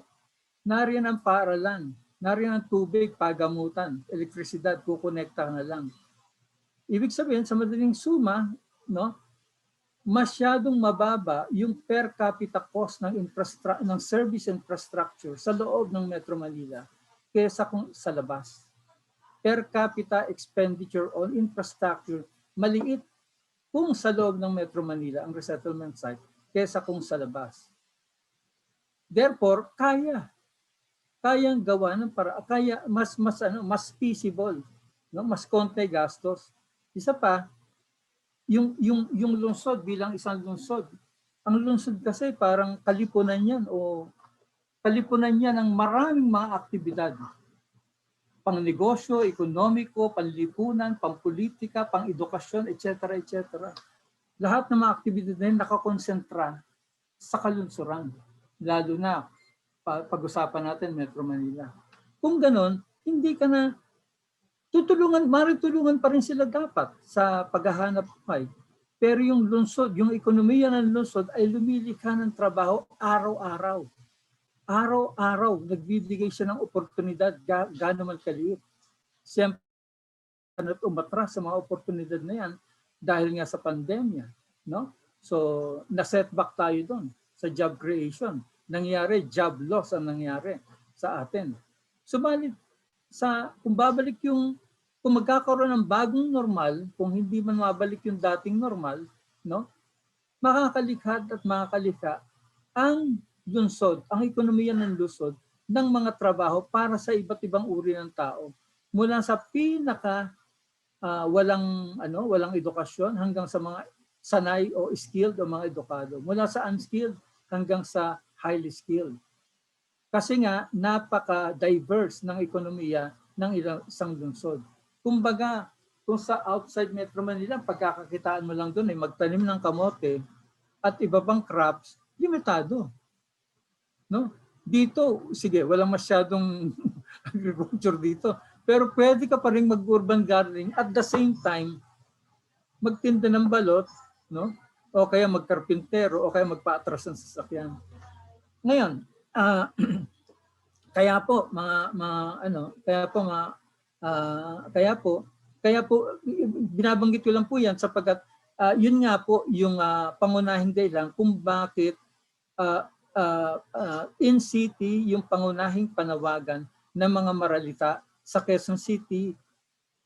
S1: Nariyan ang paaralan, nariyan ang tubig, pagamutan, elektrisidad, kukonekta na lang. Ibig sabihin, sa madaling suma, no, masyadong mababa yung per capita cost ng service infrastructure sa loob ng Metro Manila kaysa kung sa labas. per capita expenditure on infrastructure maliit kung sa loob ng Metro Manila ang resettlement site kesa kung sa labas. Therefore, kayang gawa ng kaya mas feasible, no? Mas konti gastos. Isa pa, yung lungsod bilang isang lungsod. Ang lungsod kasi parang kalipunan yan ng maraming mga aktibidad. Pangnegosyo, ekonomiko, panlipunan, pampolitika, pang-edukasyon, etc. etc. Lahat ng mga aktibidad na yun nakakonsentra sa kalunsuran. Lalo na pag-usapan natin Metro Manila. Kung ganon, hindi ka na maritulungan pa rin sila dapat sa paghahanap buhay. Pero yung lungsod, yung ekonomiya ng lungsod ay lumilikha ng trabaho araw-araw. Araw-araw, nagbibigay siya ng oportunidad, gaano man kaliit. Siyempre, umatras sa mga oportunidad na yan dahil nga sa pandemya. No? So, na-setback tayo doon sa job creation. Nangyari, job loss ang nangyari sa atin. Subalit, kung magkakaroon ng bagong normal, kung hindi man mabalik yung dating normal, no? Makakalikha at makakalika ang lungsod, ang ekonomiya ng lungsod ng mga trabaho para sa iba't ibang uri ng tao. Mula sa walang edukasyon hanggang sa mga sanay o skilled o mga edukado. Mula sa unskilled hanggang sa highly skilled. Kasi nga napaka-diverse ng ekonomiya ng isang lungsod. Kumbaga, kung sa outside Metro Manila, pagkakakitaan mo lang doon ay magtanim ng kamote at iba pang crops, limitado. No? Dito, sige, walang masyadong agriculture dito. Pero pwede ka pa rin mag-urban gardening at the same time, magtinda ng balot, no? O kaya magkarpintero, o kaya magpaatras ng sasakyan. Ngayon, kaya po binabanggit ko lang po yan sapagkat yun nga po yung pangunahing dahilan kung bakit in city yung pangunahing panawagan ng mga maralita sa Quezon City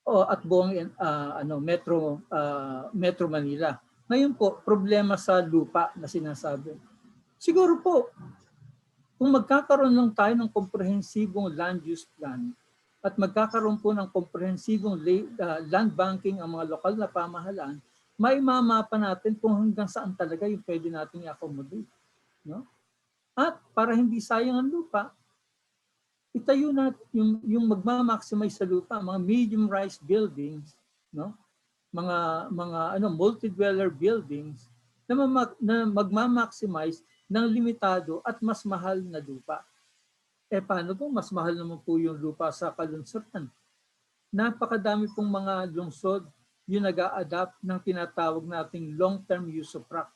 S1: at buong Metro Manila. Ngayon po, problema sa lupa na sinasabi. Siguro po, kung magkakaroon lang tayo ng komprehensibong land use plan at magkakaroon po ng komprehensibong land banking ang mga lokal na pamahalaan, may mamapa natin kung hanggang saan talaga yung pwede natin i-accommodate. No? At para hindi sayang ang lupa, itayo natin yung magmamaximize sa lupa, mga medium-rise buildings, no? mga multi-dweller buildings na magmamaximize ng limitado at mas mahal na lupa. Paano po? Mas mahal naman po yung lupa sa kalunsuran. Napakadami pong mga lungsod yung nag-a-adapt ng tinatawag nating long-term usufruct.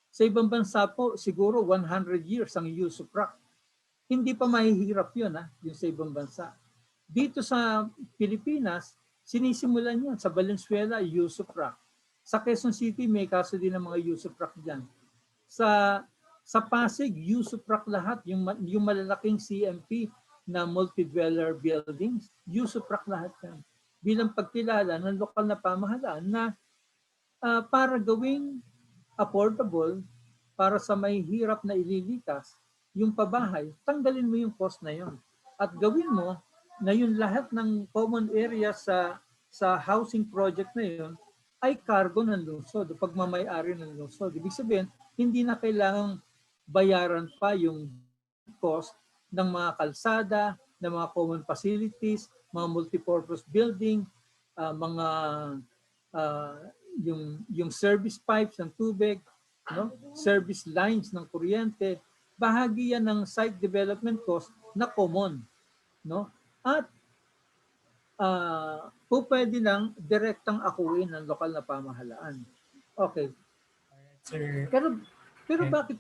S1: Sa ibang bansa po, siguro 100 years ang usufruct. Hindi pa mahihirap yun, yung sa ibang bansa. Dito sa Pilipinas, sinisimulan yan. Sa Valenzuela, usufruct. Sa Quezon City, may kaso din ng mga usufruct dyan. Sa Pasig, usufruct lahat, yung malalaking CMP na multi-dweller buildings, usufruct lahat yan. Bilang pagkilala ng lokal na pamahalaan na para gawing affordable, para sa may hirap na ililikas, yung pabahay, tanggalin mo yung cost na yon. At gawin mo na yung lahat ng common area sa housing project na yon ay cargo ng lungsod, pagmamay-ari ng lungsod. Ibig sabihin, hindi na kailangang bayaran pa yung cost ng mga kalsada, ng mga common facilities, mga multipurpose building, yung service pipes ng tubig, no? Service lines ng kuryente, bahagi yan ng site development cost na common. No? At po pwede lang direktang akuin ng lokal na pamahalaan. Okay.
S4: Sir,
S1: Pero
S4: okay.
S1: Bakit?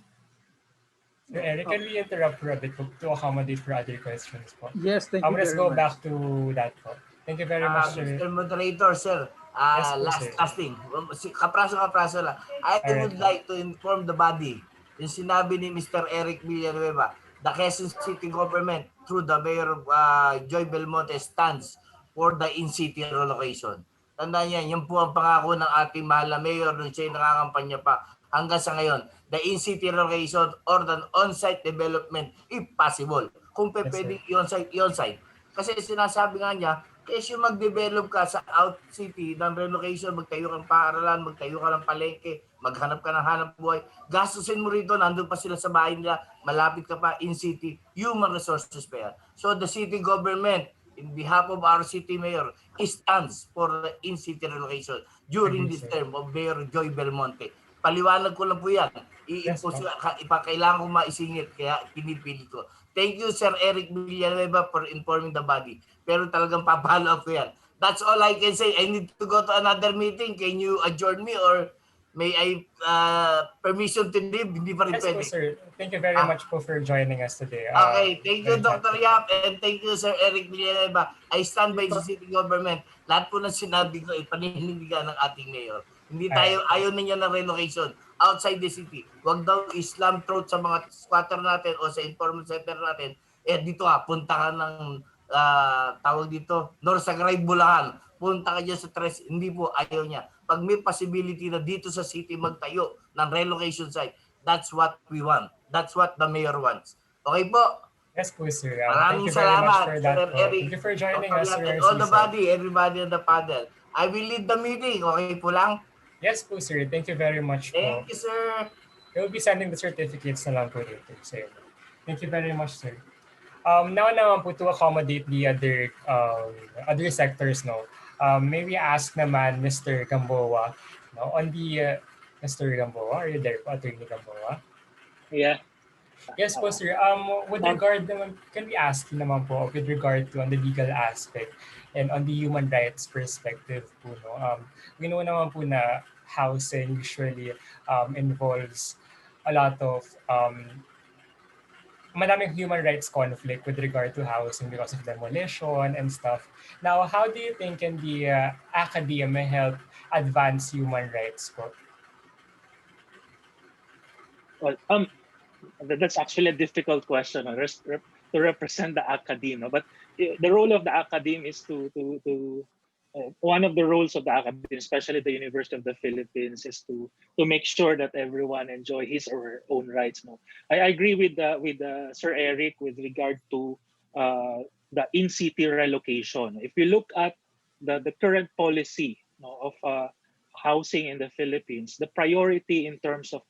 S4: Sir Eric, can we interrupt for a bit to accommodate for other questions po?
S1: Yes, thank you very
S4: Let's go
S1: much.
S4: back to that po. Thank you very much, sir.
S7: Mr. Moderator, sir,
S4: Yes, po,
S7: last thing. Kapraso lang. I would like to inform the body. Yung sinabi ni Mr. Eric Villanueva, the Quezon City government through the Mayor Joy Belmonte stands for the in-city relocation. Tandaan yan, yan po ang pangako ng ating mahal na mayor nung siya nakakampanya pa hanggang sa ngayon. The in-city relocation or the on-site development if possible. Kung
S4: Yes,
S7: pwedeng i-on-site, i-on-site. Kasi sinasabi nga niya, kasi mag-develop ka sa out-city ng relocation, magtayo ka ng paaralan, magtayo ka ng palengke, maghanap ka ng hanap buhay, gastusin mo rito, nandun pa sila sa bahay nila, malapit ka pa in-city, human resources pa yan. So the city government, in behalf of our city mayor, stands for the in-city relocation during this term of Mayor Joy Belmonte. Paliwanag ko lang po yan. Kailangan ko maisingit, kaya pinipili ko. Thank you, Sir Eric Villanueva, for informing the body. Pero talagang papalo ko yan. That's all I can say. I need to go to another meeting. Can you adjourn me or may I permission to leave? Hindi pa rin
S4: Yes
S7: pwede.
S4: po, sir. Thank you very much po for joining us today.
S7: Okay, thank you, Dr. Yap, and thank you, Sir Eric Villanueva. I stand by the city government. Lahat po ng sinabi ko, ipaninindigan ng ating mayor. Hindi tayo, ayaw ninyo ng relocation outside the city. Huwag daw Islam throat sa mga squatter natin o sa informal center natin. Dito punta ka ng tawag dito, North Sagray, Bulacan. Punta ka dyan sa Tres. Hindi po, ayaw niya. Pag may possibility na dito sa city magtayo ng relocation site, that's what we want. That's what the mayor wants. Okay po?
S4: Yes po, sir.
S7: Maraming
S4: Thank you very much
S7: salamat,
S4: for that
S7: Sir
S4: po.
S7: Eric.
S4: Thank you for joining
S7: Dr.
S4: us,
S7: Yap,
S4: Sir
S7: and all the
S4: Arcisa.
S7: body, everybody on the panel. I will lead the meeting. Okay po lang?
S4: Yes po, sir. Thank you very much po.
S7: Thank you, sir.
S4: We'll be sending the certificates na lang po dito, sir. Thank you very much, sir. Now naman po to accommodate the other sectors, no. May we ask naman Mr. Gamboa, no, on the Mr. Gamboa, are you there po, Attorney Gamboa?
S3: Yeah.
S4: Yes po, sir. With regard naman, can we ask you naman po with regard to on the legal aspect and on the human rights perspective po, no? We know naman po na housing usually involves a lot of madaming human rights conflict with regard to housing because of demolition and stuff. Now, how do you think can the academia help advance human rights po?
S3: Well, that's actually a difficult question to represent the academe. But the role of the academe is to one of the roles of the academe, especially the University of the Philippines, is to make sure that everyone enjoy his or her own rights. No, I agree with Sir Eric with regard to the in-city relocation. If you look at the current policy, of housing in the Philippines, the priority in terms of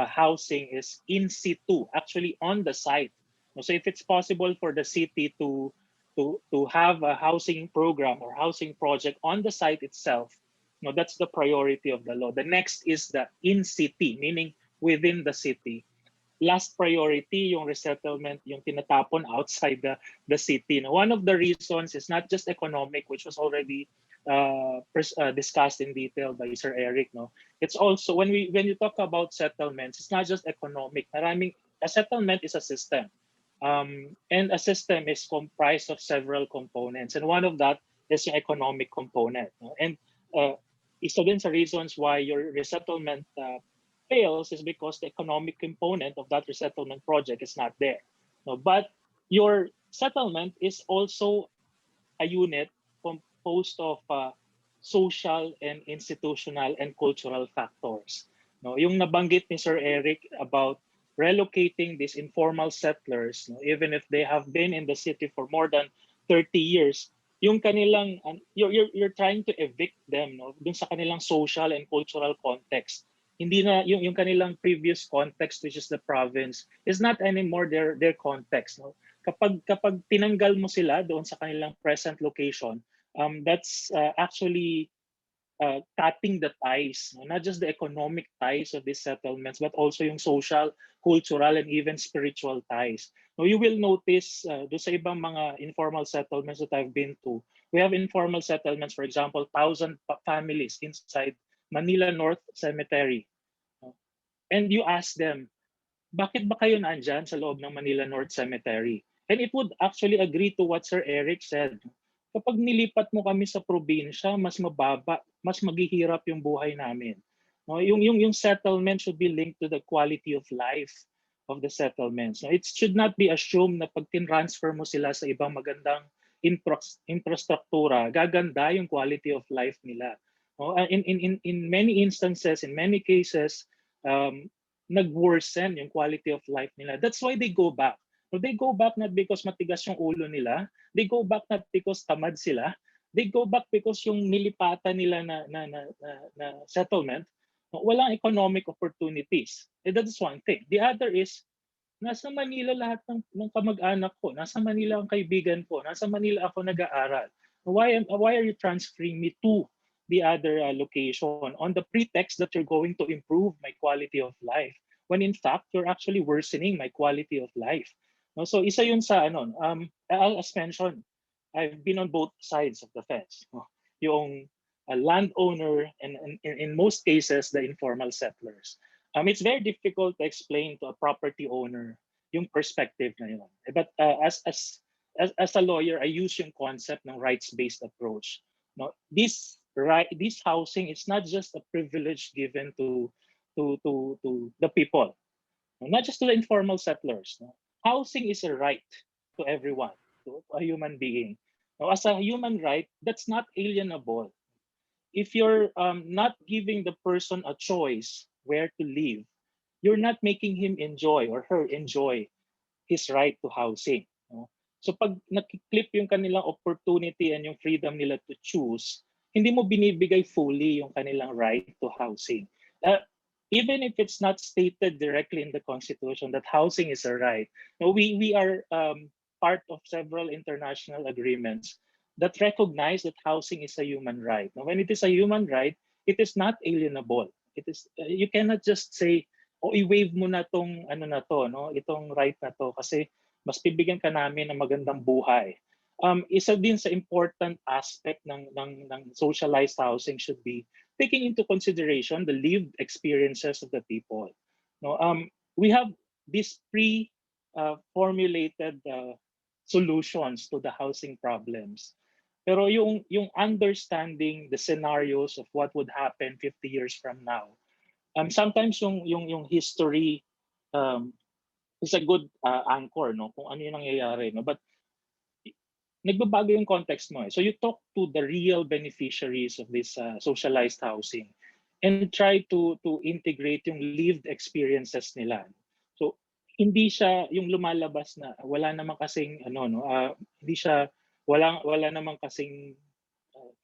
S3: housing is in situ, actually on the site. So if it's possible for the city to have a housing program or housing project on the site itself, that's the priority of the law. The next is the in-city, meaning within the city. Last priority, yung resettlement, yung tinatapon outside the city. Now, one of the reasons is not just economic, which was already discussed in detail by Sir Eric. No, it's also when you talk about settlements, it's not just economic. A settlement is a system. And a system is comprised of several components, and one of that is the economic component. And isa din sa reasons why your resettlement fails is because the economic component of that resettlement project is not there. But your settlement is also a unit composed of social and institutional and cultural factors. Yung nabanggit ni Sir Eric about relocating these informal settlers, even if they have been in the city for more than 30 years, yung kanilang you're trying to evict them, dun sa kanilang social and cultural context. Hindi na yung kanilang previous context, which is the province, is not anymore their context. Kapag tinanggal mo sila doon sa kanilang present location, that's actually cutting the ties, not just the economic ties of these settlements, but also yung social, cultural, and even spiritual ties. Now, you will notice do sa ibang mga informal settlements that I've been to, we have informal settlements, for example, 1,000 families inside Manila North Cemetery. And you ask them, bakit ba kayo nandyan sa loob ng Manila North Cemetery? And it would actually agree to what Sir Eric said. Kapag nilipat mo kami sa probinsya, mas mababa, mas maghihirap yung buhay namin. Yung settlement should be linked to the quality of life of the settlements. It should not be assumed na pag tin-transfer mo sila sa ibang magandang infrastruktura, gaganda yung quality of life nila. No? In many instances, in many cases, nag-worsen yung quality of life nila. That's why they go back. So they go back not because matigas yung ulo nila. They go back not because tamad sila. They go back because yung nilipatan nila na settlement, walang economic opportunities. That's one thing. The other is, nasa Manila lahat ng kamag-anak ko. Nasa Manila ang kaibigan ko. Nasa Manila ako nag-aaral. Why are you transferring me to the other location on the pretext that you're going to improve my quality of life, when in fact you're actually worsening my quality of life? No, so isa yun sa as mentioned, I've been on both sides of the fence. No? Yung landowner and in most cases the informal settlers. It's very difficult to explain to a property owner yung perspective na yun. But as a lawyer, I use yung concept ng rights-based approach. No, this housing is not just a privilege given to the people, not just to the informal settlers. No? Housing is a right to everyone, to a human being. Now, as a human right, that's not alienable. If you're not giving the person a choice where to live, you're not making him enjoy or her enjoy his right to housing. No? So pag nakiklik yung kanilang opportunity and yung freedom nila to choose, hindi mo binibigay fully yung kanilang right to housing. Even if it's not stated directly in the Constitution that housing is a right, no, we are part of several international agreements that recognize that housing is a human right. Now, when it is a human right, it is not alienable. It is you cannot just say, i-waive mo na tong na to, no, itong right na to kasi mas bibigyan ka namin ng magandang buhay. Isa din sa important aspect ng socialized housing should be taking into consideration the lived experiences of the people. No, we have these pre-formulated solutions to the housing problems. Pero yung understanding the scenarios of what would happen 50 years from now, sometimes yung history is a good anchor, no, kung ano yung nangyayari, no, but nagbabago yung context mo. So you talk to the real beneficiaries of this socialized housing and try to integrate yung lived experiences nila. So hindi siya yung lumalabas na wala namang kasing hindi siya wala namang kasing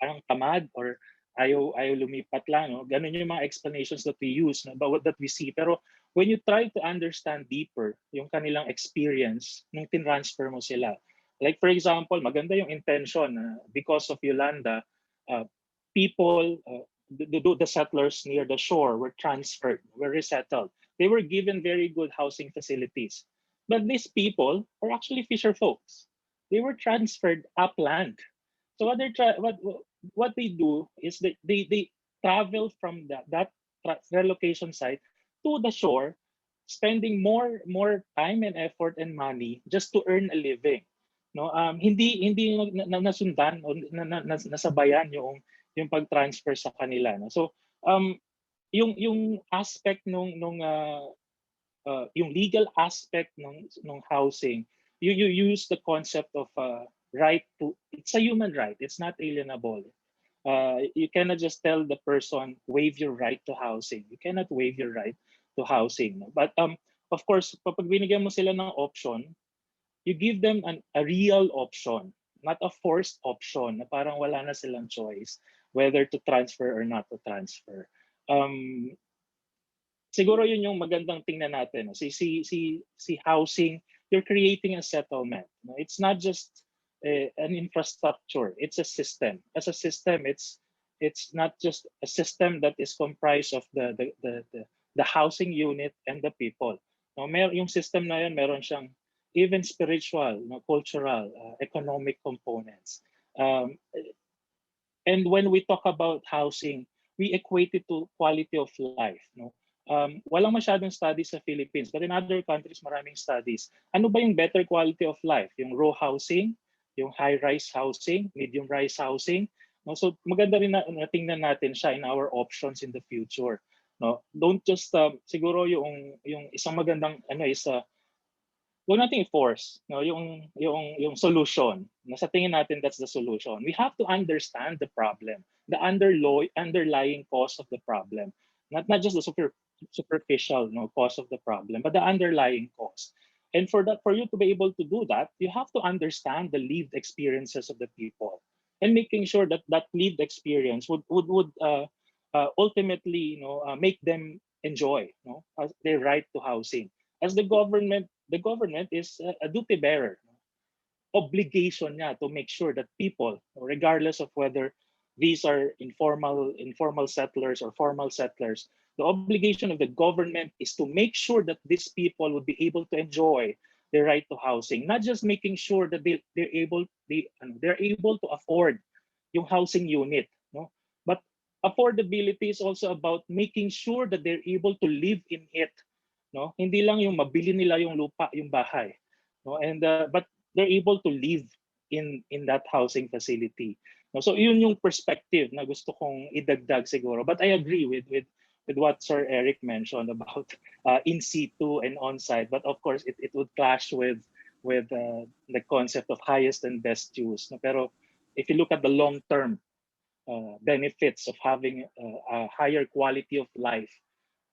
S3: parang tamad or ayaw lumipat lang, no? Ganun yung mga explanations that we use, no? But that we see. Pero when you try to understand deeper yung kanilang experience nung tinransfer mo sila, like for example, maganda yung intention because of Yolanda, people, the settlers near the shore were transferred, were resettled. They were given very good housing facilities. But these people are actually fisher folks. They were transferred upland. So what they do is they travel from that relocation site to the shore, spending more time and effort and money just to earn a living. No, hindi nasundan o nasabayan yung pag-transfer sa kanila. No? So yung aspect yung legal aspect ng housing, you use the concept of right to, it's a human right, it's not alienable. You cannot just tell the person waive your right to housing. You cannot waive your right to housing. No? But of course, kapag binigyan mo sila ng option, you give them a real option, not a forced option na parang wala na silang choice whether to transfer or not to transfer. Siguro yun yung magandang tingnan natin. No? Si housing, you're creating a settlement. No? It's not just an infrastructure, it's a system. As a system, it's not just a system that is comprised of the housing unit and the people. No, yung system na yun, meron siyang even spiritual, no, cultural, economic components. And when we talk about housing, we equate it to quality of life. No? Walang masyadong studies sa Philippines, but in other countries, maraming studies. Ano ba yung better quality of life? Yung row housing, yung high-rise housing, medium-rise housing. No? So maganda rin na tingnan natin siya in our options in the future. No? Don't just, siguro yung isang magandang is huwag nating i-force no, yung solution. Na sa tingin natin that's the solution. We have to understand the problem, the underlying cause of the problem. Not just the superficial no, cause of the problem, but the underlying cause. And for you to be able to do that, you have to understand the lived experiences of the people, and making sure that that lived experience would ultimately make them enjoy their right to housing. As the government is a duty bearer, obligation niya to make sure that people, regardless of whether these are informal settlers or formal settlers, the obligation of the government is to make sure that these people would be able to enjoy their right to housing, not just making sure that they're able to afford yung housing unit, no? But affordability is also about making sure that they're able to live in it, no? Hindi lang yung mabili nila yung lupa, yung bahay, no? And but they're able to live in that housing facility. No? So yun yung perspective na gusto kong idagdag siguro. But I agree with what Sir Eric mentioned about in situ and on-site. But of course, it would clash with the concept of highest and best use. No? Pero if you look at the long-term benefits of having a higher quality of life,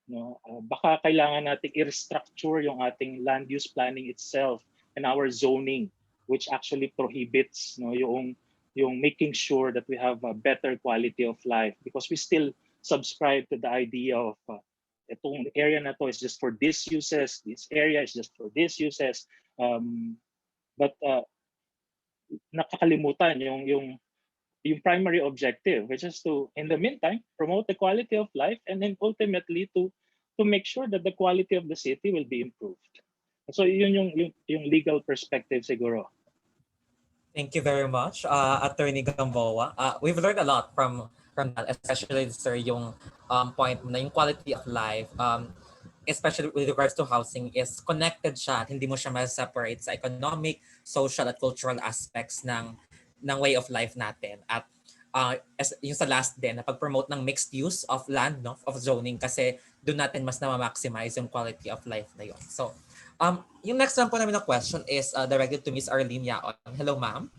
S3: no, baka kailangan nating i-restructure yung ating land use planning itself and our zoning, which actually prohibits yung making sure that we have a better quality of life, because we still subscribe to the idea of itong area na to is just for these uses, this area is just for these uses, but nakakalimutan yung primary objective, which is to, in the meantime, promote the quality of life, and then ultimately to make sure that the quality of the city will be improved. So yun yung legal perspective siguro.
S2: Thank you very much, Attorney Gamboa. We've learned a lot from that, especially, sir, yung point na yung quality of life, especially with regards to housing, is connected siya. Hindi mo siya ma-separate sa economic, social, at cultural aspects ng way of life natin. At yung sa last din, na pag-promote ng mixed use of land, no, of zoning, kasi doon natin mas na-maximize yung quality of life na yun. So, yung next one po namin na question is directed to Miss Arlene Yaon. Hello, ma'am.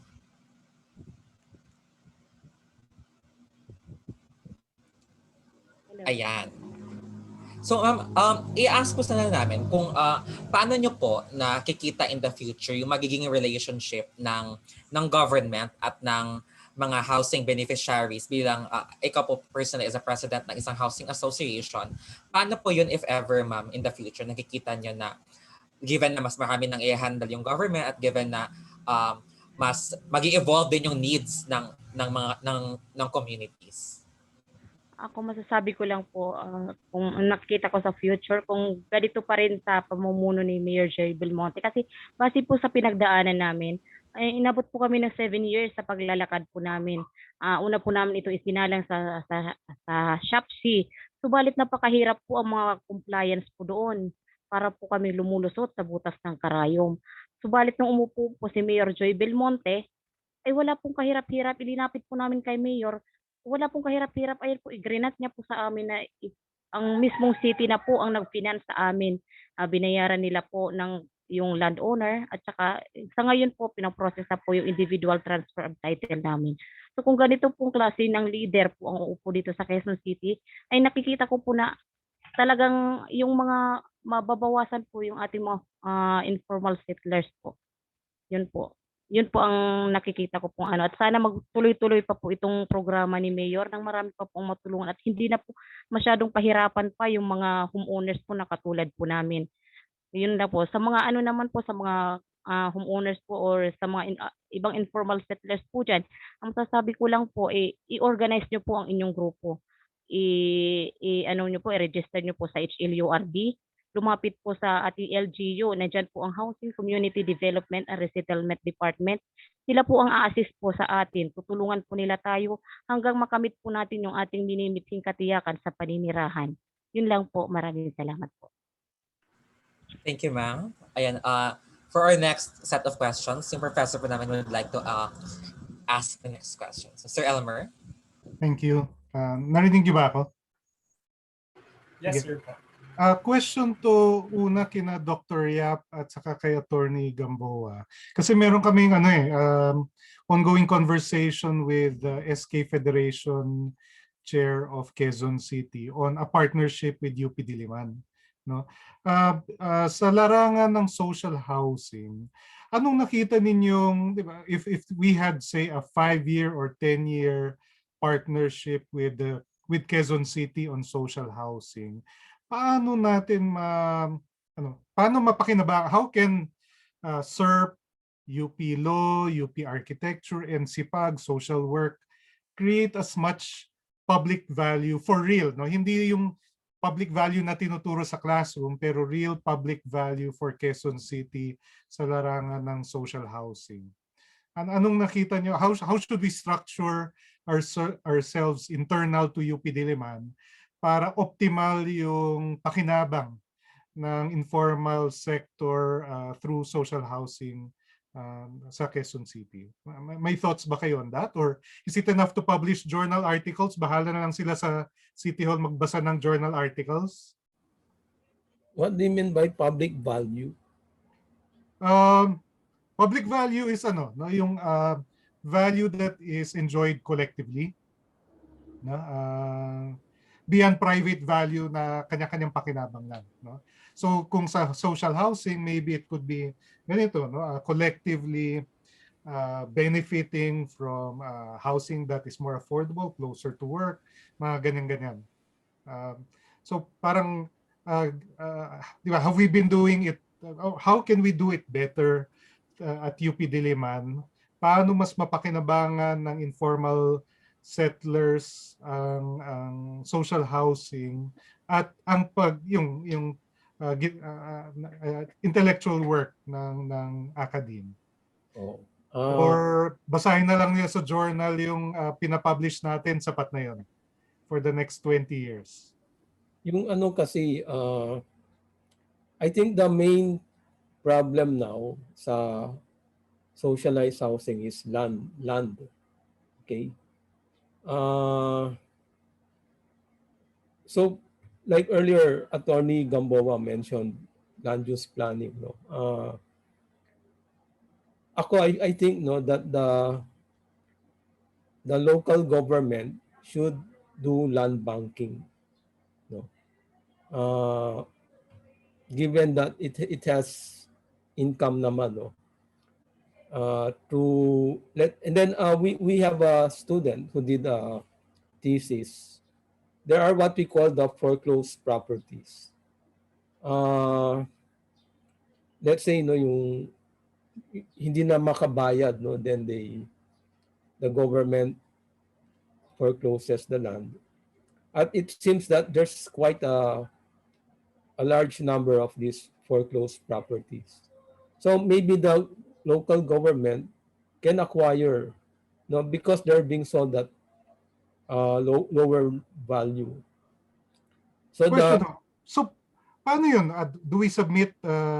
S5: Hello.
S2: Ayan. So, i-ask po sana namin kung paano nyo po nakikita in the future yung magiging relationship ng government at ng mga housing beneficiaries bilang ikaw po personally as a president ng isang housing association. Paano po yun, if ever, ma'am, in the future, nakikita nyo na given na mas marami nang i-handle yung government at given na mas mag-evolve din yung needs ng communities?
S5: Ako masasabi ko lang po, kung nakikita ko sa future, kung ganito pa rin sa pamumuno ni Mayor Jerry Belmonte. Kasi base po sa pinagdaanan namin, ay inabot po kami ng 7 years sa paglalakad po namin. Una po namin ito isinalang sa SHAPC. Subalit napakahirap po ang mga compliance po doon para po kami lumulusot sa butas ng karayom. Subalit nung umupo po si Mayor Joy Belmonte, ay wala pong kahirap-hirap. Ilinapit po namin kay Mayor, wala pong kahirap-hirap. Ayun po, i-grant niya po sa amin na ang mismong city na po ang nag-finance sa amin. Binayaran nila po ng yung landowner, at saka sa ngayon po pinaprocess na po yung individual transfer of title namin. So kung ganito pong klase ng leader po ang uupo dito sa Quezon City, ay nakikita ko po na talagang yung mga mababawasan po yung ating mga informal settlers po. Yun po. Yun po ang nakikita ko pong ano. At sana magtuloy-tuloy pa po itong programa ni Mayor nang marami pa pong matulungan at hindi na po masyadong pahirapan pa yung mga homeowners po na katulad po namin. Yun na po. Sa mga ano naman po, sa mga homeowners po or sa mga ibang informal settlers po dyan, ang sasabi ko lang po, i-organize nyo po ang inyong grupo. Ano nyo po, i-register nyo po sa HLURD. Lumapit po sa ating LGU, nandyan po ang Housing Community Development and Resettlement Department. Sila po ang a-assist po sa atin. Tutulungan po nila tayo hanggang makamit po natin yung ating minimitsing katiyakan sa paninirahan. Yun lang po. Maraming salamat po.
S2: Thank you, ma'am. Ayan, for our next set of questions, yung professor po namin would like to ask the next question. So, Sir Elmer.
S8: Thank you. Narinig niyo ba ako?
S4: Yes,
S8: Sige.
S4: sir.
S8: Question to una kina Dr. Yap at saka kay Attorney Gamboa. Kasi meron kaming ongoing conversation with the SK Federation Chair of Quezon City on a partnership with UP Diliman. No? Sa larangan ng social housing, anong nakita ninyong, di ba, if we had say a 5-year or 10-year partnership with Quezon City on social housing, paano natin paano mapakinabang, how can SERP, UP Law, UP Architecture, and SIPAG, Social Work, create as much public value for real, no? Hindi yung public value na tinuturo sa classroom, pero real public value for Quezon City sa larangan ng social housing. Anong nakita nyo? How should we structure ourselves internal to UP Diliman para optimal yung pakinabang ng informal sector through social housing sa Quezon City? May thoughts ba kayo on that? Or is it enough to publish journal articles? Bahala na lang sila sa City Hall magbasa ng journal articles?
S6: What do you mean by public value?
S8: Public value is yung value that is enjoyed collectively. Beyond private value na kanya-kanyang pakinabang lang. No? So kung sa social housing, maybe it could be ganito, collectively benefiting from housing that is more affordable, closer to work, mga ganyan-ganyan. So parang, di ba, have we been doing it? How can we do it better at UP Diliman? Paano mas mapakinabangan ng informal settlers ang social housing at ang intellectual work ng academe? Or basahin na lang niya sa journal yung pinapublish natin, sapat na yun for the next 20 years.
S6: Yung kasi, I think the main problem now sa socialized housing is land. Okay? So, like earlier, Attorney Gamboa mentioned land use planning. No? I think that the local government should do land banking. No? Given that it has income naman, no? And then we have a student who did a thesis. There are what we call the foreclosed properties. Let's say yung hindi na makabayad, no, then the government forecloses the land. And it seems that there's quite a large number of these foreclosed properties. So maybe the local government can acquire, no, because they're being sold at lower value.
S8: So paano yun? Do we submit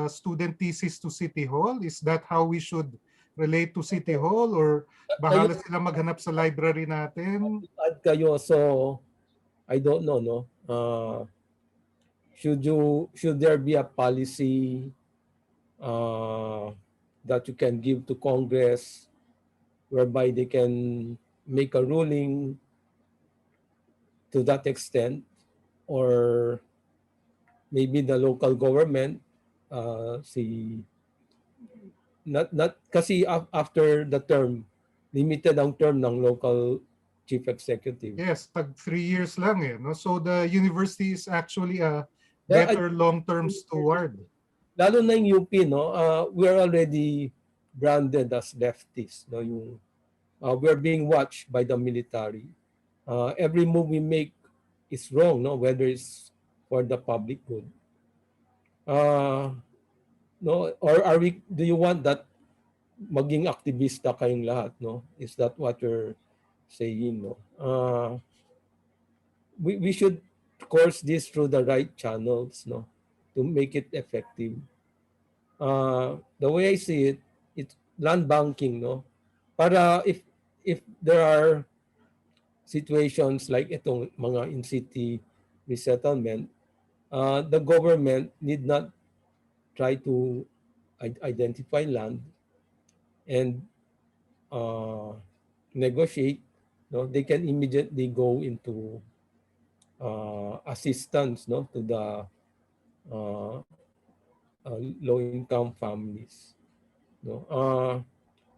S8: student thesis to City Hall? Is that how we should relate to City Hall? Or bahala sila maghanap sa library natin?
S6: So I don't know, no? Should there be a policy that you can give to Congress whereby they can make a ruling to that extent, or maybe the local government not kasi after the term, limited ang term ng local chief executive.
S8: Yes, tag 3 years lang no? So the university is actually a better long-term steward.
S6: Lalo na yung UP, no? We are already branded as leftists, no? We are being watched by the military. Every move we make is wrong, no? Whether it's for the public good. No, or do you want that maging aktivista kayong lahat, no? Is that what you're saying, no? We should course this through the right channels, no, to make it effective. The way I see it, it's land banking, no? Para if there are situations like itong mga in-city resettlement, the government need not try to identify land and negotiate. No, they can immediately go into assistance, no, to the uh, low-income families. No,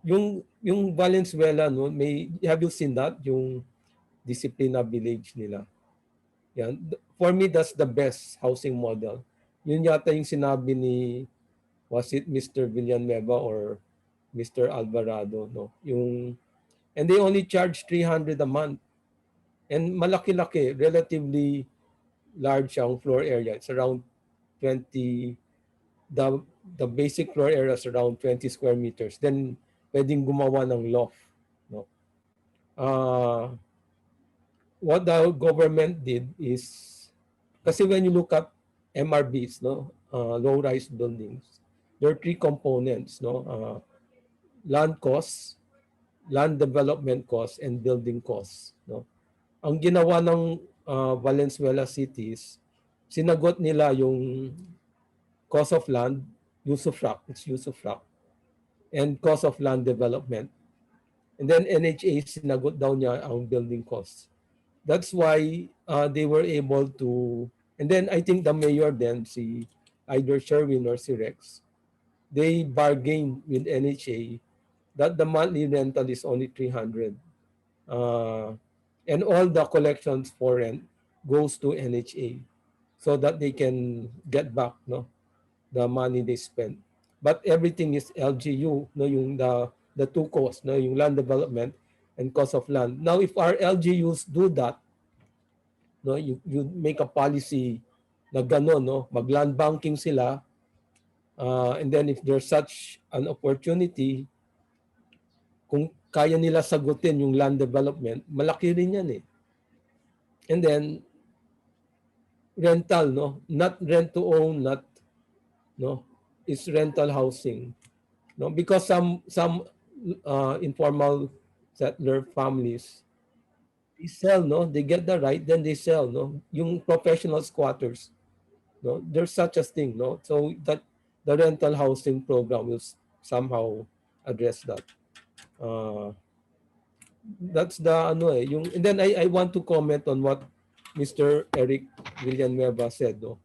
S6: yung Valenzuela, no, have you seen that, yung Disciplina Village nila? Yan. For me, that's the best housing model. Yun yata yung sinabi ni, was it Mr. Villanueva or Mr. Alvarado, no? And they only charge 300 a month. And malaki-laki, relatively large ang floor area. It's around 20, the basic floor area is around 20 square meters. Then, pwedeng gumawa ng loft, no? What the government did is, kasi when you look at MRBs, no, low-rise buildings, there are three components, no, land costs, land development costs, and building costs, no. Ang ginawa ng Valenzuela cities, sinagot nila yung cost of land, usufruct, it's usufruct, and cost of land development. And then NHA, sinagot daw niya ang building costs. That's why they were able to, and then I think the mayor then, si either Sherwin or si Rex, they bargained with NHA that the monthly rental is only 300. And all the collections for rent goes to NHA so that they can get back, no, the money they spent. But everything is LGU, no, yung the two costs, no, yung land development and cost of land. Now, if our LGUs do that, no, you make a policy na gano'n, no, mag-land banking sila, and then if there's such an opportunity, kung kaya nila sagutin yung land development, malaki rin yan eh. And then, rental, no, not rent to own, not, no, is rental housing, no, because some informal settler families, they sell, no, they get the right, then they sell, no, yung professional squatters, no, there's such a thing, no, so that the rental housing program will somehow address that. That's the ano eh, yung, and then I want to comment on what Mr. Eric Villanueva said, no.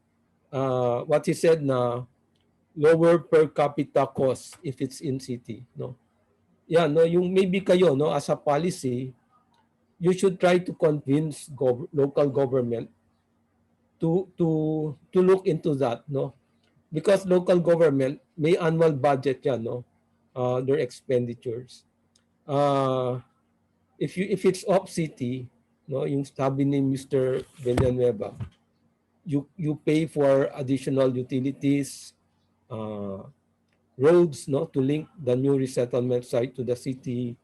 S6: What he said na lower per capita cost if it's in city, no. Yeah, no, yung maybe kayo, no, as a policy, you should try to convince local government to look into that, no, because local government may annual budget yan, no, their expenditures. If it's off city, no, yung sabi ni Mr. Villanueva, you pay for additional utilities, roads, no, to link the new resettlement site to the city,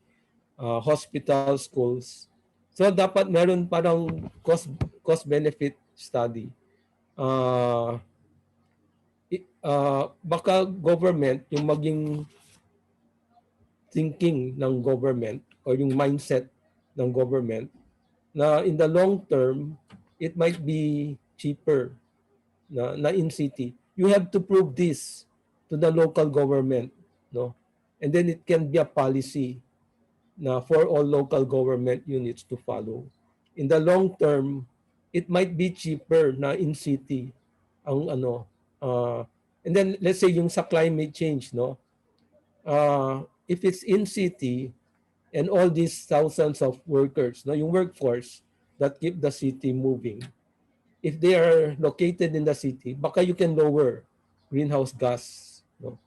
S6: hospitals, schools. So dapat meron parang cost benefit study. Baka government yung maging thinking ng government or yung mindset ng government na in the long term it might be cheaper na in city. You have to prove this to the local government, no, and then it can be a policy na for all local government units to follow. In the long term, it might be cheaper na in city ang ano, and then let's say yung sa climate change, no, if it's in city and all these thousands of workers, no, yung workforce that keep the city moving, if they are located in the city, baka you can lower greenhouse gas, no.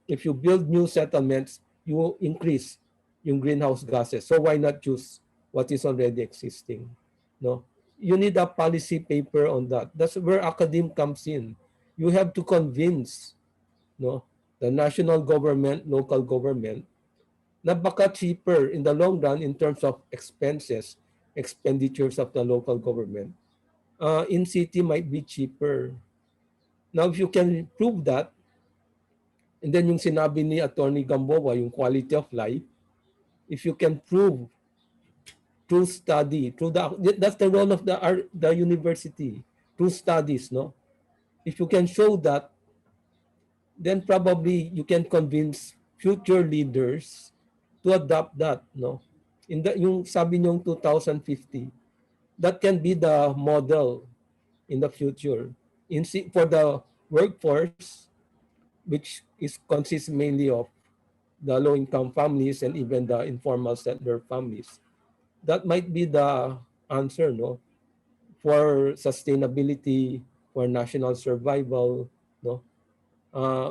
S6: If you build new settlements, you increase yung greenhouse gases. So why not choose what is already existing, no? You need a policy paper on that. That's where academe comes in. You have to convince, no, the national government, local government, na baka cheaper in the long run in terms of expenditures of the local government. In city might be cheaper. Now, if you can prove that, and then yung sinabi ni Attorney Gamboa, yung quality of life, if you can prove through study, that's the role of the university, through studies, no? If you can show that, then probably you can convince future leaders to adopt that, no? In the yung sabi niyong 2050, that can be the model in the future for the workforce, which is consists mainly of the low-income families and even the informal settler families. That might be the answer, no, for sustainability, for national survival, no.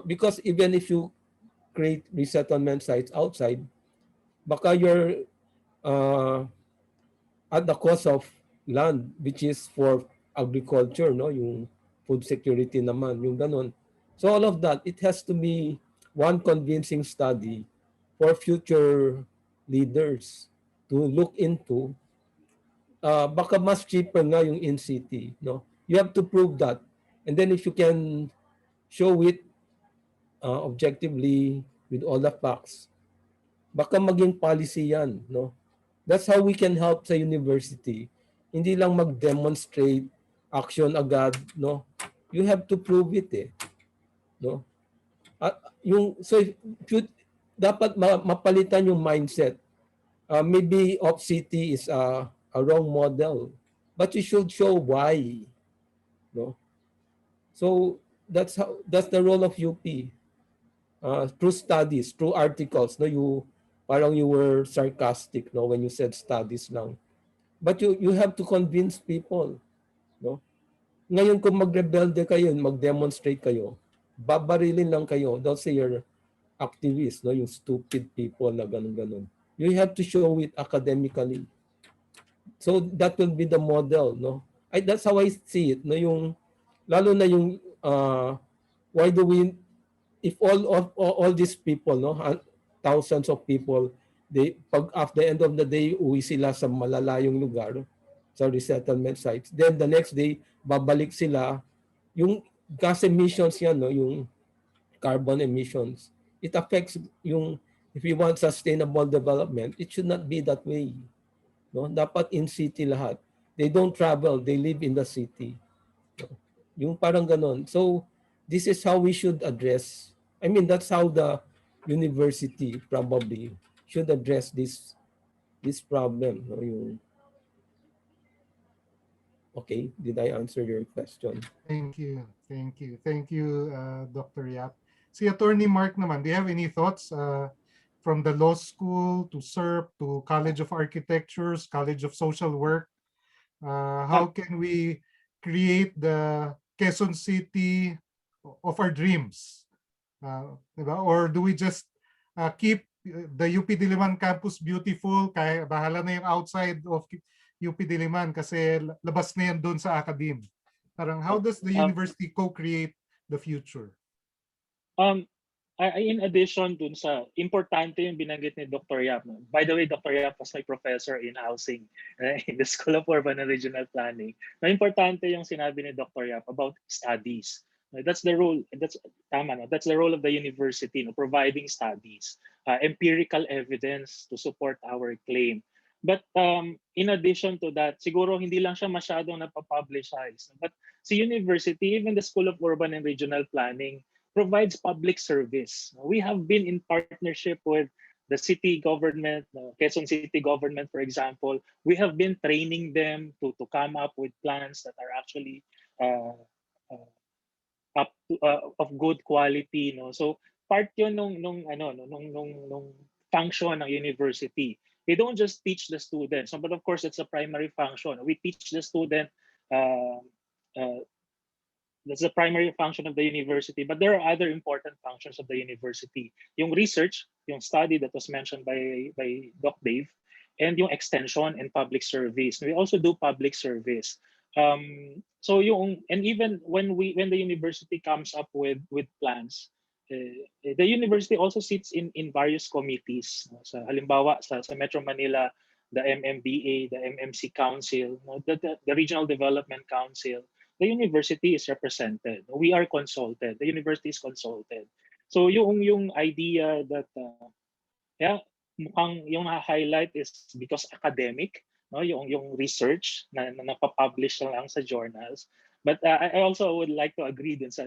S6: Because even if you create resettlement sites outside, baka you're uh, at the cost of land, which is for agriculture, no, yung food security naman, yung ganun. So all of that, it has to be one convincing study for future leaders to look into. Baka mas cheaper nga yung in-city, no? You have to prove that. And then if you can show it objectively with all the facts, baka maging policy yan, no? That's how we can help sa university. Hindi lang mag-demonstrate action agad, no? You have to prove it, eh, no? At dapat mapalitan yung mindset. Maybe Op-City is a wrong model, but you should show why, no? So that's the role of UP. Through studies, through articles, no, parang you were sarcastic, no, when you said studies lang. But you have to convince people, no? Ngayon kung magrebelde kayo, mag-demonstrate kayo, babarilin lang kayo. They'll say you're activists, no, yung stupid people na ganun-ganun. You have to show it academically. So that will be the model, no? That's how I see it, no, yung lalo na yung why do we, if all these people, no, thousands of people, pag after the end of the day uwi sila sa malalayong lugar, sa resettlement sites, then the next day babalik sila, yung gas emissions yan, no, yung carbon emissions, it affects yung, if you want sustainable development, it should not be that way, no? Dapat in city lahat. They don't travel, they live in the city, no? Yung parang ganon. So this is how we should address, I mean, that's how the university probably should address this problem, no? Yung, okay, did I answer your question?
S8: Thank you. Dr. Yap. Si Attorney Mark naman, do you have any thoughts from the law school to SERP to College of Architectures, College of Social Work? How can we create the Quezon City of our dreams? Diba? Or do we just keep the UP Diliman campus beautiful, kaya bahala na yung outside of UP Diliman kasi labas na yan doon sa academe? Parang how does the university co-create the future?
S3: In addition dun sa importante yung binanggit ni Dr. Yap. By the way, Dr. Yap was my professor in housing in the School of Urban and Regional Planning. Na importante yung sinabi ni Dr. Yap about studies. That's the role. That's tama, no? That's the role of the university, no? Providing studies, empirical evidence to support our claim. But in addition to that, siguro hindi lang siya masyadong napapublicize. But sa university, even the School of Urban and Regional Planning provides public service. We have been in partnership with the city government, Quezon City government, for example. We have been training them to come up with plans that are actually of good quality, no? So part 'yon nung function ng university. They don't just teach the students, but of course it's a primary function. We teach the student. That's the primary function of the university, but there are other important functions of the university. Yung research, yung study that was mentioned by Doc Dave, and yung extension and public service. We also do public service. So and even when the university comes up with plans, the university also sits in various committees. Sa halimbawa sa Metro Manila, the MMDA, the MMC Council, the Regional Development Council. The university is represented. We are consulted. The university is consulted. So yung idea that mukhang yung highlight is because academic, no, yung research na napapublish lang sa journals. But I also would like to agree dun sa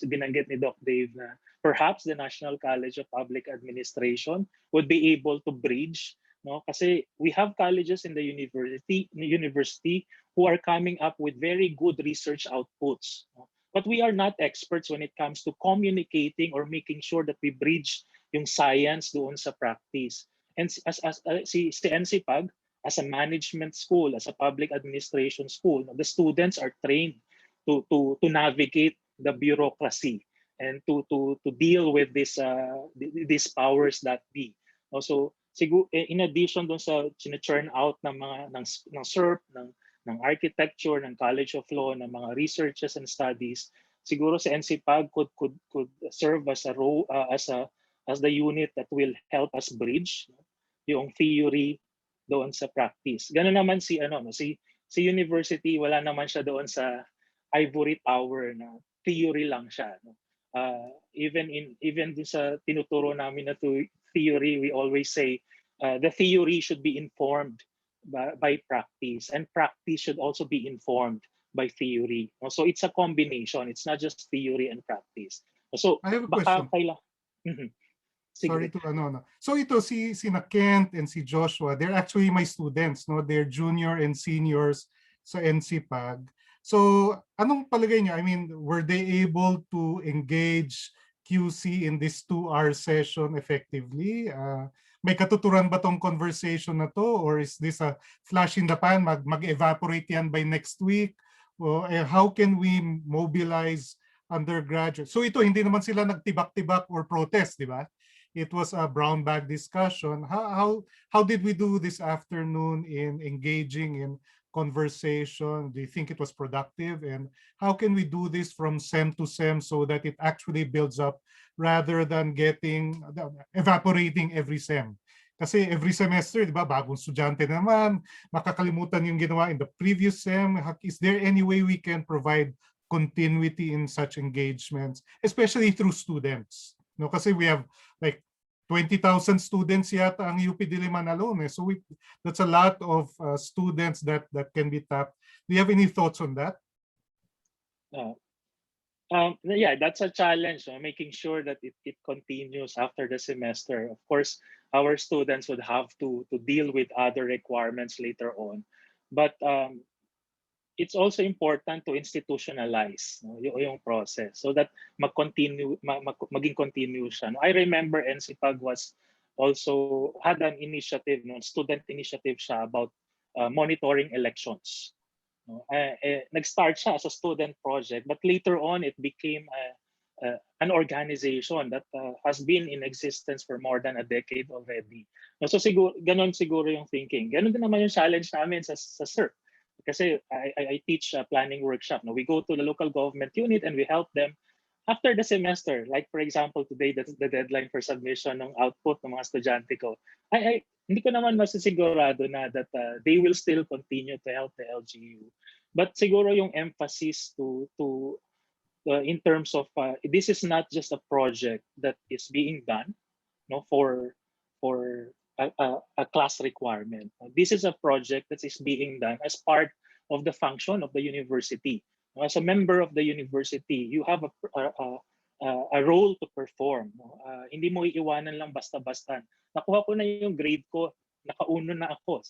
S3: binanggit ni Doc Dave na perhaps the National College of Public Administration would be able to bridge, no? Kasi we have colleges in the university who are coming up with very good research outputs, no? But we are not experts when it comes to communicating or making sure that we bridge yung science doon sa practice. And si NCPAG, as a management school, as a public administration school, the students are trained to navigate the bureaucracy and to deal with these powers that be. Also, siguro in addition dun sa churn out ng mga ng SERP, ng architecture, ng College of Law, ng mga researches and studies, siguro si NCPAG could serve as a role as the unit that will help us bridge yung theory doon sa practice. Ganun naman si university, wala naman siya doon sa ivory tower na theory lang siya, no? Even dun sa tinuturo namin na theory, we always say the theory should be informed by practice, and practice should also be informed by theory. So it's a combination. It's not just theory and practice. So
S8: I have a
S3: baka
S8: question. Sorry to no. So ito si Kent and si Joshua, they're actually my students, no? They're junior and seniors sa NCPAG. So anong palagay niyo? I mean, were they able to engage QC in this 2-hour session effectively? May katuturan ba tong conversation na to, or is this a flash in the pan? Mag-evaporate yan by next week? Or how can we mobilize undergraduates? So ito, hindi naman sila nagtibak-tibak or protest, di ba? It was a brown bag discussion. How did we do this afternoon in engaging in conversation? Do you think it was productive? And how can we do this from SEM to SEM so that it actually builds up rather than evaporating every SEM? Kasi every semester, di ba, bagong estudyante naman, makakalimutan yung ginawa in the previous SEM. Is there any way we can provide continuity in such engagements, especially through students? No, kasi we have like 20,000 students yata ang UP Diliman alone. So that's a lot of students that can be tapped. Do you have any thoughts on that?
S3: Yeah, that's a challenge, making sure that it continues after the semester. Of course, our students would have to deal with other requirements later on. But it's also important to institutionalize, no, yung process so that maging continuous siya. No? I remember NCPAG also had an initiative, no, student initiative siya about monitoring elections. No? Nag-start siya as a student project, but later on it became an organization that has been in existence for more than a decade already. No? So ganon siguro yung thinking. Ganon din naman yung challenge namin sa SERP. Kasi I teach a planning workshop. No? We go to the local government unit and we help them after the semester. Like for example, today that's the deadline for submission ng output ng mga estudyante ko. Hindi ko naman masisigurado na that they will still continue to help the LGU. But siguro yung emphasis in terms of this is not just a project that is being done, no, for a class requirement. This is a project that is being done as part of the function of the university. As a member of the university, you have a role to perform. Hindi mo iiwanan lang basta-basta. Nakuha ko na yung grade ko, nakauno na ako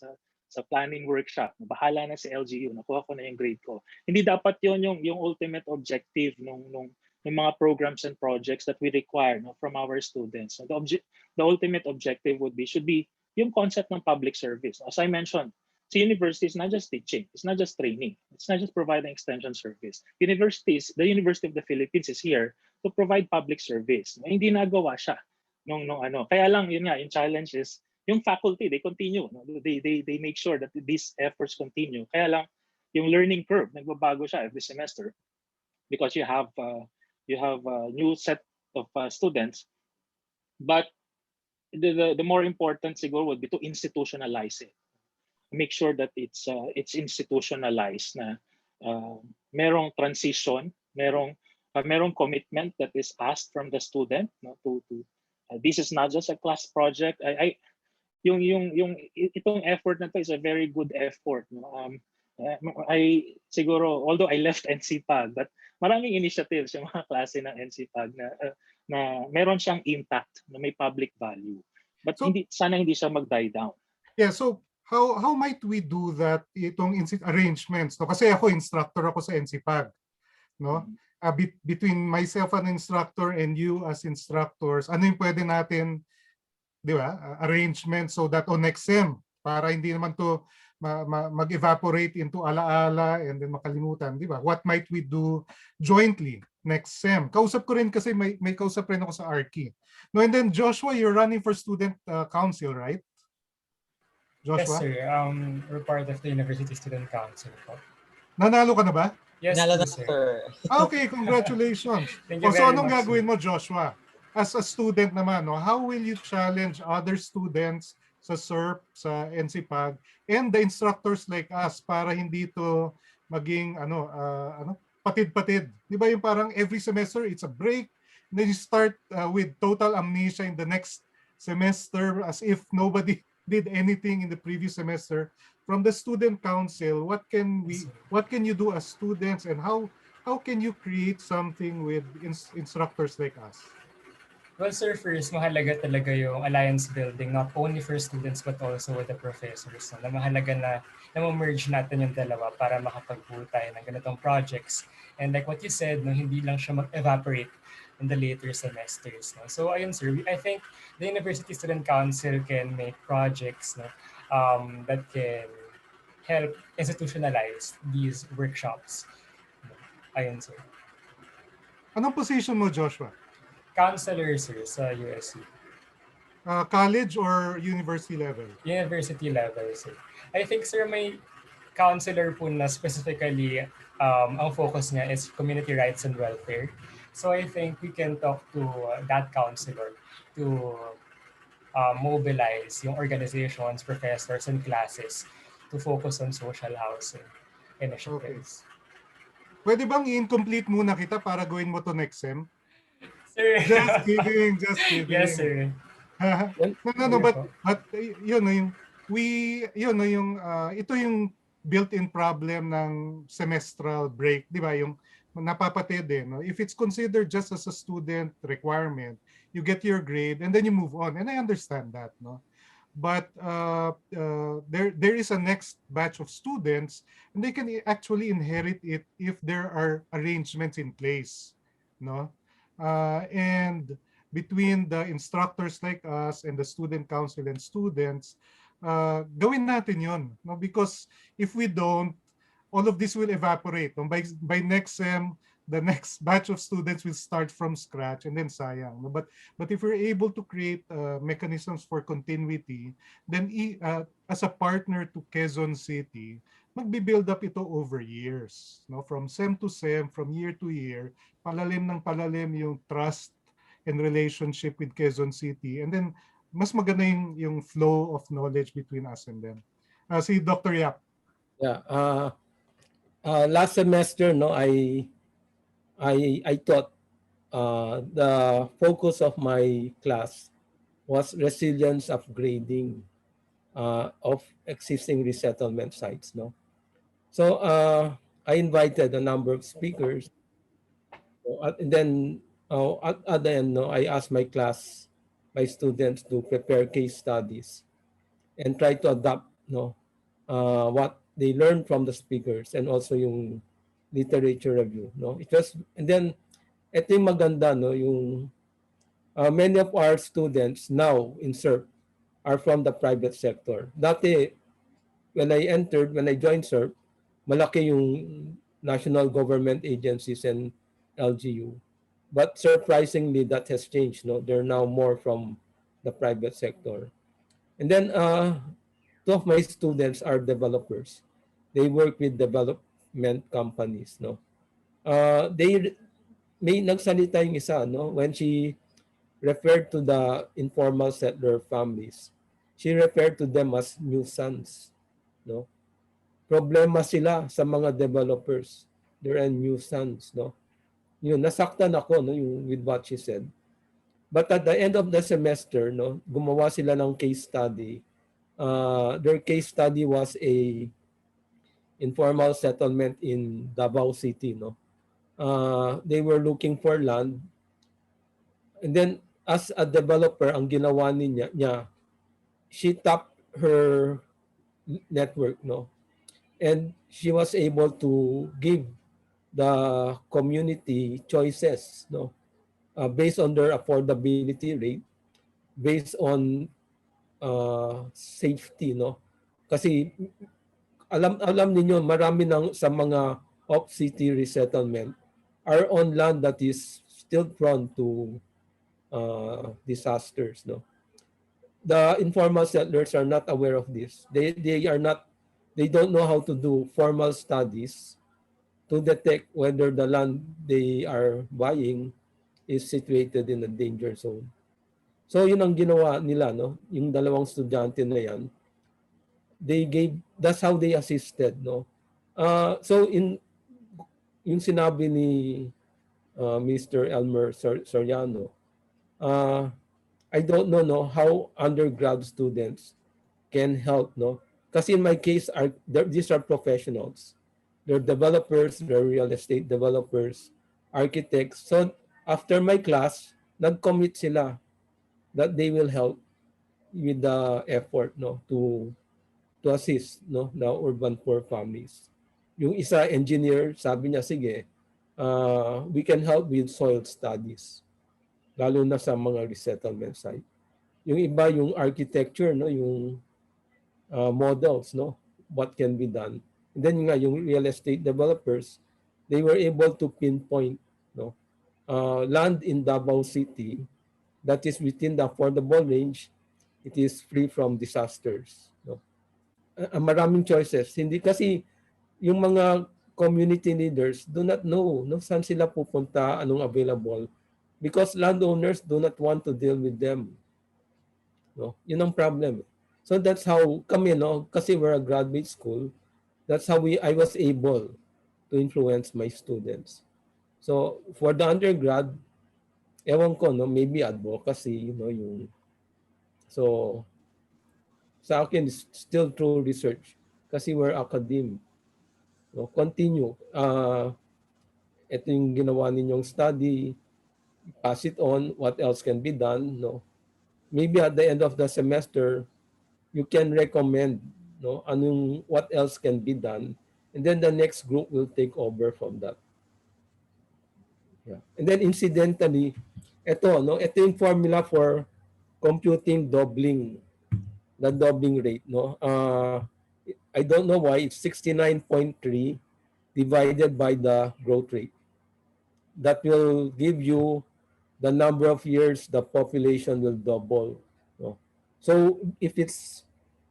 S3: sa planning workshop. Bahala na si LGU, nakuha ko na yung grade ko. Hindi dapat yon yung ultimate objective ng mga programs and projects that we require, no, from our students. So the ultimate objective should be yung concept ng public service. As I mentioned, the university is not just teaching, it's not just training, it's not just providing extension service. The University of the Philippines is here to provide public service. Hindi nagawa siya nung ano. Kaya lang yun nga, yung challenge is yung faculty, they continue, no? They make sure that these efforts continue. Kaya lang yung learning curve nagbabago siya every semester because you have a new set of students. But the more important siguro would be to institutionalize it. Make sure that it's institutionalized na merong transition, merong commitment that is asked from the student, no, to this is not just a class project. Itong effort na to is a very good effort, no? Siguro, although I left NCPAG, but maraming initiatives yung mga klase ng NCPAG na meron siyang impact, na may public value. But
S8: So-
S3: sana hindi siya mag-die down.
S8: Yeah, so how might we do that itong arrangements? No? Kasi ako instructor ako sa NCPAG, no? Between myself an instructor and you as instructors, ano yung pwede natin, di ba? Arrangement so that on next sem para hindi naman to mag-evaporate into alaala and then makalimutan, di ba? What might we do jointly next sem? Kausap ko rin kasi may kausap rin ako sa ARKI. No, and then Joshua, you're running for student council, right?
S4: Yes,
S8: Joshua?
S4: sir. We're part of the University Student Council po.
S8: Nanalo ka na ba?
S4: Yes,
S2: Nalo
S4: po,
S2: na,
S4: sir.
S2: sir.
S8: Okay, congratulations.
S4: Thank you
S8: So
S4: very
S8: anong
S4: much,
S8: gagawin
S4: sir.
S8: mo, Joshua? As a student naman, no, how will you challenge other students sa SERP, sa NCPAG, and the instructors like us para hindi to maging patid-patid? Di ba yung parang every semester it's a break, and then you start with total amnesia in the next semester as if nobody did anything in the previous semester. From the student council, what can you do as students, and how can you create something with instructors like us?
S4: Well, sir, first, mahalaga talaga yung alliance building, not only for students but also with the professors. No? Na mahalaga na merge natin yung dalawa para makapagbuo tayo ng ganitong projects. And like what you said, no, hindi lang siya mag-evaporate in the later semesters. No? So ayun, sir, I think the University Student Council can make projects, no, that can help institutionalize these workshops. Ayun, sir.
S8: Anong position mo, Joshua?
S4: Counselor, sir, sa USC.
S8: College or university level?
S4: University level, sir. I think, sir, may counselor po na specifically ang focus niya is community rights and welfare. So I think we can talk to that counselor to mobilize yung organizations, professors, and classes to focus on social housing initiatives.
S8: Pwede bang i-incomplete muna kita para gawin mo to next sem?
S4: Sir.
S8: Just kidding, just kidding.
S4: Yes, sir.
S8: No, but yun no, ito yung built-in problem ng semestral break, di ba? Yung napapatid no? If it's considered just as a student requirement, you get your grade and then you move on. And I understand that, no? But there is a next batch of students and they can actually inherit it if there are arrangements in place, no? And between the instructors like us and the student council and students, gawin natin yun, no? Because if we don't, all of this will evaporate. No? By next sem, the next batch of students will start from scratch and then sayang. No? But if we're able to create mechanisms for continuity, then as a partner to Quezon City, magbi-build up ito over years. No? From sem to sem, from year to year, palalim ng palalim yung trust and relationship with Quezon City. And then, mas maganda yung flow of knowledge between us and them. Si Dr. Yap.
S6: Yeah. Last semester, no, I thought the focus of my class was resilience upgrading of existing resettlement sites. No, so I invited a number of speakers, and then at the end, no, I asked my class, my students to prepare case studies and try to adapt, no, what they learned from the speakers and also yung literature review, no. It was, and then ito yung maganda, no, yung many of our students now in SERP are from the private sector. Dati, when I joined SERP, malaki yung national government agencies and LGU. But surprisingly, that has changed, no. They're now more from the private sector. And then two of my students are developers. They work with development companies, no. May nagsalita yung isa, no, when she referred to the informal settler families. She referred to them as nuisance, no. Problema sila sa mga developers. They're a nuisance, no. Yun, nasaktan ako, no, yung with what she said. But at the end of the semester, no, gumawa sila ng case study. Their case study was a informal settlement in Davao City, no. They were looking for land, and then as a developer, ang ginawa niya, she tapped her network, no, and she was able to give the community choices, no, based on their affordability rate, based on safety, no, kasi alam ninyo, marami sa mga off-city resettlement are on land that is still prone to disasters, no. The informal settlers are not aware of this. They don't know how to do formal studies to detect whether the land they are buying is situated in a danger zone. So yun ang ginawa nila, no, yung dalawang estudyante na yan. That's how they assisted, no. So yung sinabi ni Mr. Elmer Soriano, I don't know, no, how undergrad students can help, no, kasi in my case these are professionals. They're developers, they're real estate developers, architects. So after my class, nag-commit sila that they will help with the effort, no, to assist, no, the urban poor families. Yung isa engineer, sabi niya, sige, we can help with soil studies, lalo na sa mga resettlement site. Yung iba, yung architecture, no, yung models, no, what can be done. And then yung real estate developers, they were able to pinpoint, no, land in Davao City that is within the affordable range. It is free from disasters, no. Maraming choices. Hindi kasi yung mga community leaders do not know, no, saan sila pupunta, anong available, because landowners do not want to deal with them, no. Yun ang problem. So that's how kami, no, kasi we're a graduate school, that's how I was able to influence my students. So for the undergrad, ewan ko, no, maybe advocacy, you know, yung so sa akin still through research kasi we're academic, no, continue. Ito yung ginawa ninyong study, pass it on, what else can be done, no. Maybe at the end of the semester you can recommend, no, what else can be done, and then the next group will take over from that. Yeah. And then incidentally, ito yung formula for computing the doubling rate, no. I don't know why it's 69.3 divided by the growth rate. That will give you the number of years the population will double, no. So if it's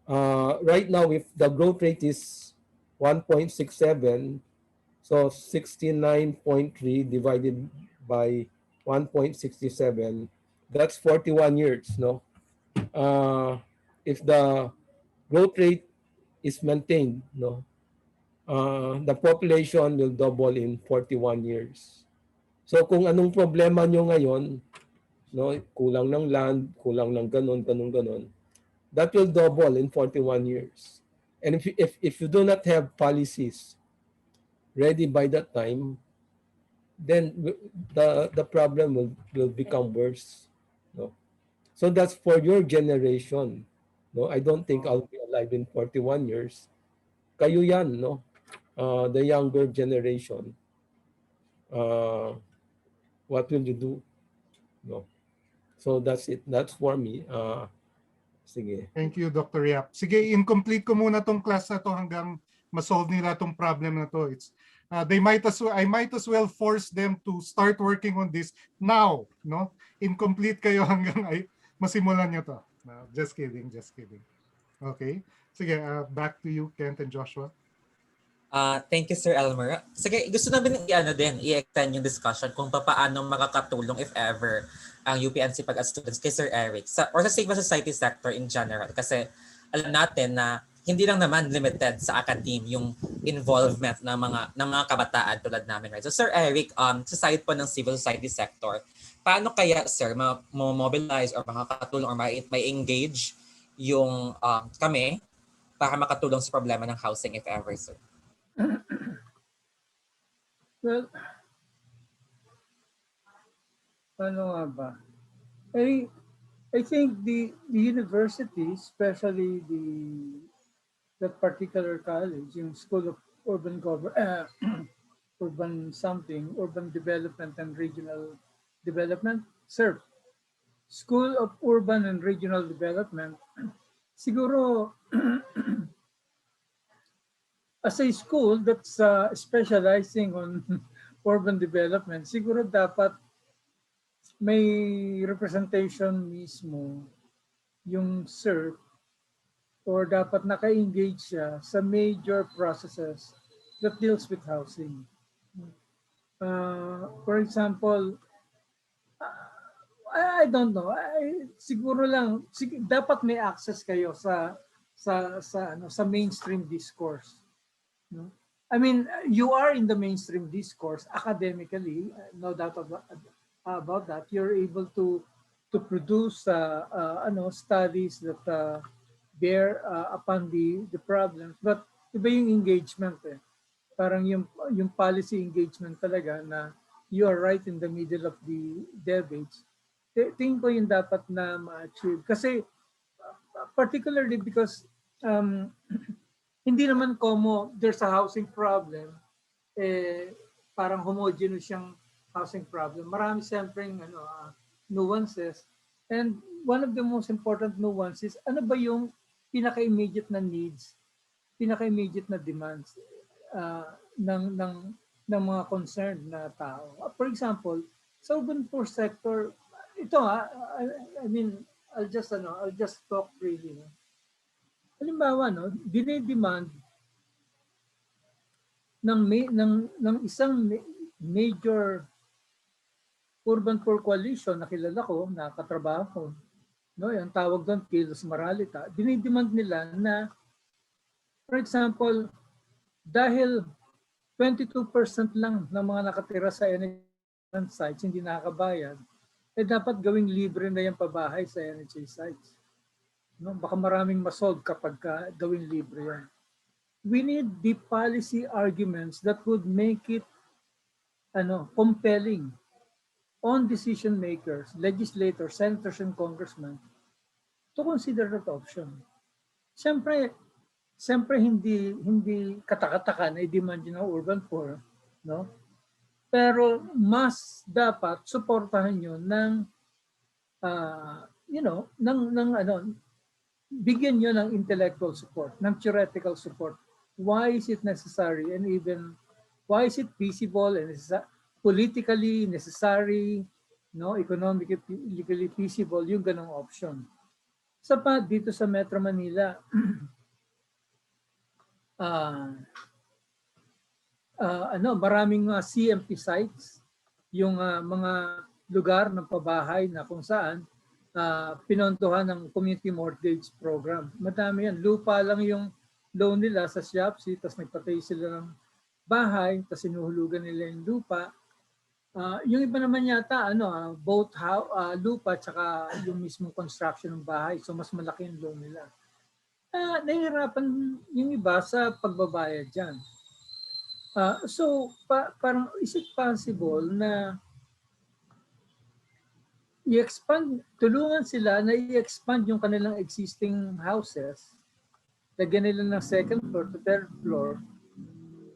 S6: right now, if the growth rate is 1.67, so 69.3 divided by 1.67, that's 41 years, no. If the growth rate is maintained, no, the population will double in 41 years. So kung anong problema nyo ngayon, no, kulang ng land, kulang ng ganon, that will double in 41 years. And if you do not have policies ready by that time, then the problem will become worse, no. So that's for your generation, no. I don't think I'll be alive in 41 years. Kayo yan, no, the younger generation. What will you do, no? So that's it. That's for me. Sige.
S8: Thank you, Dr. Yap. Sige, incomplete ko muna tong class na to hanggang ma-solve nila tong problem na to. It's I might as well force them to start working on this now, no? Incomplete kayo hanggang masimulan nyo to. No, just kidding. Okay. Sige, back to you, Kent and Joshua.
S2: Thank you, Sir Elmer. Sige, gusto namin i-extend yung discussion kung paano makakatulong, if ever, ang UPNC pag students kay Sir Eric or sa civil society sector in general. Kasi alam natin na hindi lang naman limited sa academe yung involvement ng mga kabataan tulad namin, right? So Sir Eric, sa side po ng civil society sector, paano kaya, Sir, mobilize or makakatulong or may engage yung kami para makatulong sa problema ng housing, if ever, Sir?
S1: Well, ano nga ba? I, I think the university, especially that particular college, yung School of Urban something, Urban Development and Regional Development, SURF, School of Urban and Regional Development, siguro as a school that's specializing on urban development, siguro dapat may representation mismo yung SURF or dapat naka-engage siya sa major processes that deals with housing. For example, I don't know. Siguro lang dapat may access kayo sa mainstream discourse. No? I mean, you are in the mainstream discourse academically, no doubt about that. You're able to produce studies that bear upon the problems, but iba yung engagement eh. Parang yung policy engagement talaga na you are right in the middle of the debates. Tingin ko yung dapat na ma-achieve. Kasi particularly because hindi naman there's a housing problem, parang homogeneous siyang housing problem. Marami siyempre nuances. And one of the most important nuances, ano ba yung pinaka-immediate na needs, pinaka-immediate na demands ng mga concerned na tao. For example, sa urban poor sector, ito I mean, I'll just talk freely. No? Halimbawa, no, dinidemand ng isang major urban poor coalition na kilala ko, na katrabaho ko, no, yung tawag doon Kilos Moralita, dinidemand nila na, for example, dahil 22% lang ng mga nakatira sa NHA sites hindi nakakabayad, dapat gawing libre na yung pabahay sa NHA sites. No, baka maraming masolve kapag gawing libre yan. We need the policy arguments that would make it compelling on decision makers, legislators, senators, and congressmen to consider that option. Siyempre hindi katakatakan na i-demand ng urban poor, no? Pero mas dapat suportahan nyo ng bigyan nyo ng intellectual support, ng theoretical support. Why is it necessary, and even why is it feasible and politically necessary, no, economically feasible yung ganong option. Dito sa Metro Manila, maraming CMP sites, yung mga lugar ng pabahay na kung saan pinontohan ng community mortgage program. Madami yan. Lupa lang yung loan nila sa Siapsi, tapos nagpatay sila ng bahay, tapos sinuhulugan nila yung lupa. Yung iba naman yata, both lupa tsaka yung mismong construction ng bahay. So mas malaki yung loan nila. Nahihirapan yung iba sa pagbabayad dyan. Parang is it possible na tulungan sila na i-expand yung kanilang existing houses, lagyan nila ng second floor to third floor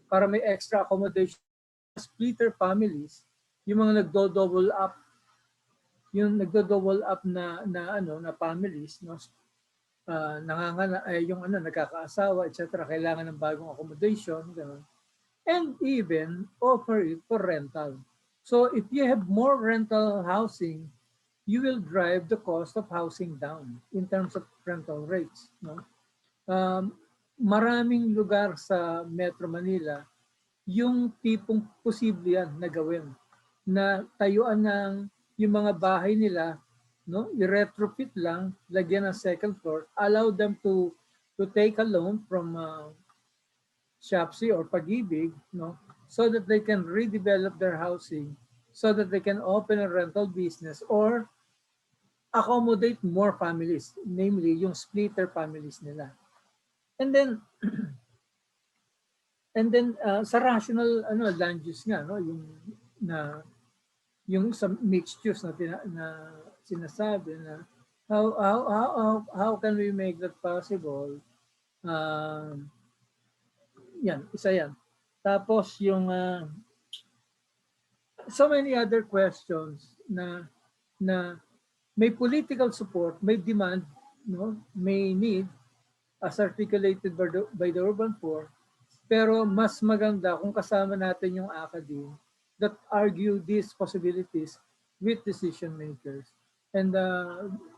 S1: para may extra accommodation, splitter families, yung mga nagdo-double up na families, no? Nagkakaasawa, etc. Kailangan ng bagong accommodation, gano'n. And even offer it for rental. So if you have more rental housing, you will drive the cost of housing down in terms of rental rates. No? Maraming lugar sa Metro Manila, yung tipong posible yan na gawin, na tayuan ng yung mga bahay nila, no, i-retrofit lang, lagyan ng second floor, allow them to take a loan from Siapsi or Pag-ibig, no, so that they can redevelop their housing, so that they can open a rental business or accommodate more families, namely yung splitter families nila. And And then sa rational land use nga, no, yung sa mixed use na sinasabi na how can we make that possible? Yan, isa yan. Tapos yung so many other questions na may political support, may demand, no, may need as articulated by the Urban Poor, pero mas maganda kung kasama natin yung academe that argue these possibilities with decision makers. And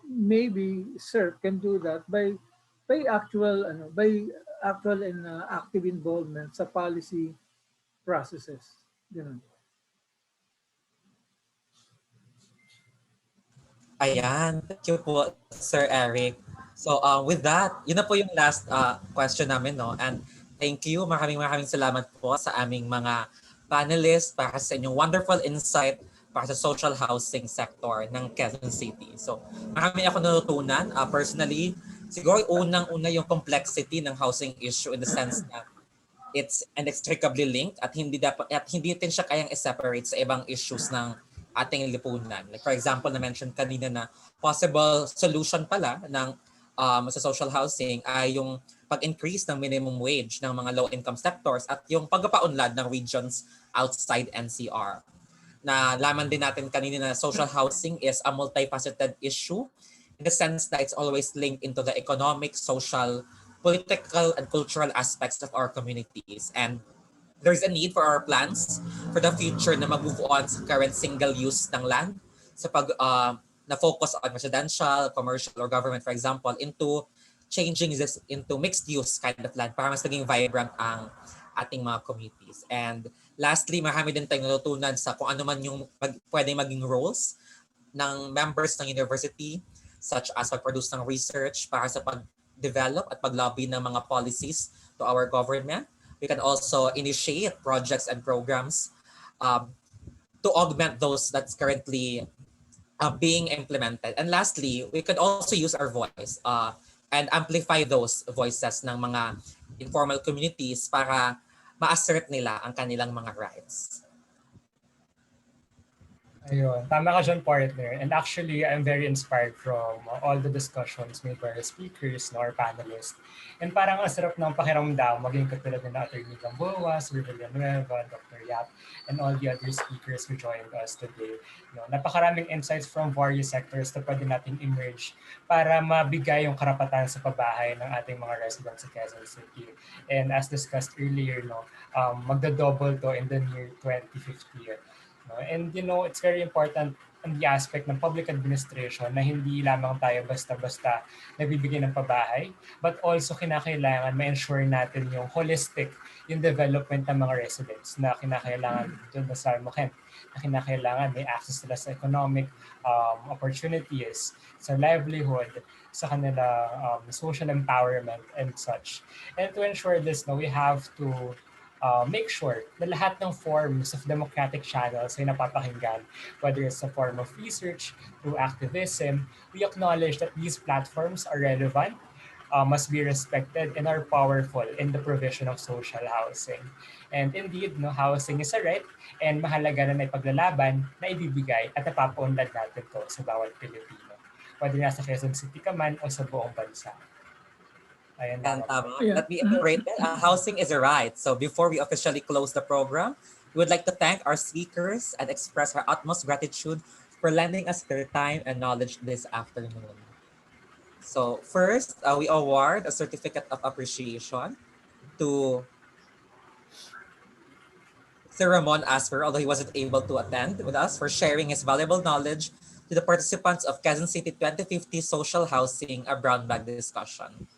S1: maybe CERP can do that by actual and active involvement sa policy processes. Ganun.
S2: Ayan, thank you po, Sir Eric. So with that, yun na po yung last question namin, no? And thank you, maraming salamat po sa aming mga panelists para sa inyong wonderful insight para sa social housing sector ng Quezon City. So marami ako natutunan. Personally, siguro unang-una yung complexity ng housing issue in the sense na it's inextricably linked at hindi din siya kayang i-separate sa ibang issues ng ating lipunan. Like for example, na-mention kanina na possible solution pala ng sa social housing ay yung pag-increase ng minimum wage ng mga low-income sectors at yung pagpapaunlad ng regions outside NCR. Na laman din natin kanina na social housing is a multifaceted issue in the sense that it's always linked into the economic, social, political, and cultural aspects of our communities. And there's a need for our plans for the future na mag-move on sa current single use ng land sa na-focus on residential, commercial, or government, for example, into changing this into mixed use kind of land para mas naging vibrant ang ating mga communities. And lastly, marami din tayong natutunan sa kung ano man yung pwedeng maging roles ng members ng university such as pag-produce ng research para sa pag-develop at pag-lobby ng mga policies to our government. We can also initiate projects and programs to augment those that's currently being implemented. And lastly, we could also use our voice and amplify those voices ng mga informal communities para ma-assert nila ang kanilang mga rights.
S4: Ayun, tama ka dyan, partner. And actually, I'm very inspired from all the discussions made by our speakers, our panelists. And parang ang sarap ng pakiramdam, maging katulad na Atty. Gamboa, Sir Villanueva, Dr. Yap, and all the other speakers who joined us today. Napakaraming insights from various sectors na pwede natin emerge para mabigay yung karapatan sa pabahay ng ating mga residents sa Quezon City. And as discussed earlier, magda-double to in the near 2050. And it's very important on the aspect ng public administration na hindi lamang tayo basta-basta nagbibigay ng pabahay, but also kinakailangan ma-ensure natin yung holistic, yung development ng mga residents na kinakailangan doon sa Sarmoquent, na kinakailangan may access sila sa economic opportunities, sa livelihood, sa kanila social empowerment and such. And to ensure this, we have to make sure na lahat ng forms of democratic channels ay napapakinggan, whether it's a form of research, through activism. We acknowledge that these platforms are relevant, must be respected, and are powerful in the provision of social housing. And indeed, housing is a right, and mahalaga na may paglalaban na ibibigay at napapaunlad natin to sa bawat Pilipino, whether nasa Quezon City ka man o sa buong bansa.
S2: And let me elaborate that. Housing is a right. So before we officially close the program, we would like to thank our speakers and express our utmost gratitude for lending us their time and knowledge this afternoon. So first, we award a certificate of appreciation to Sir Ramon Asper, although he wasn't able to attend with us, for sharing his valuable knowledge to the participants of Quezon City 2050 Social Housing, a brown bag discussion.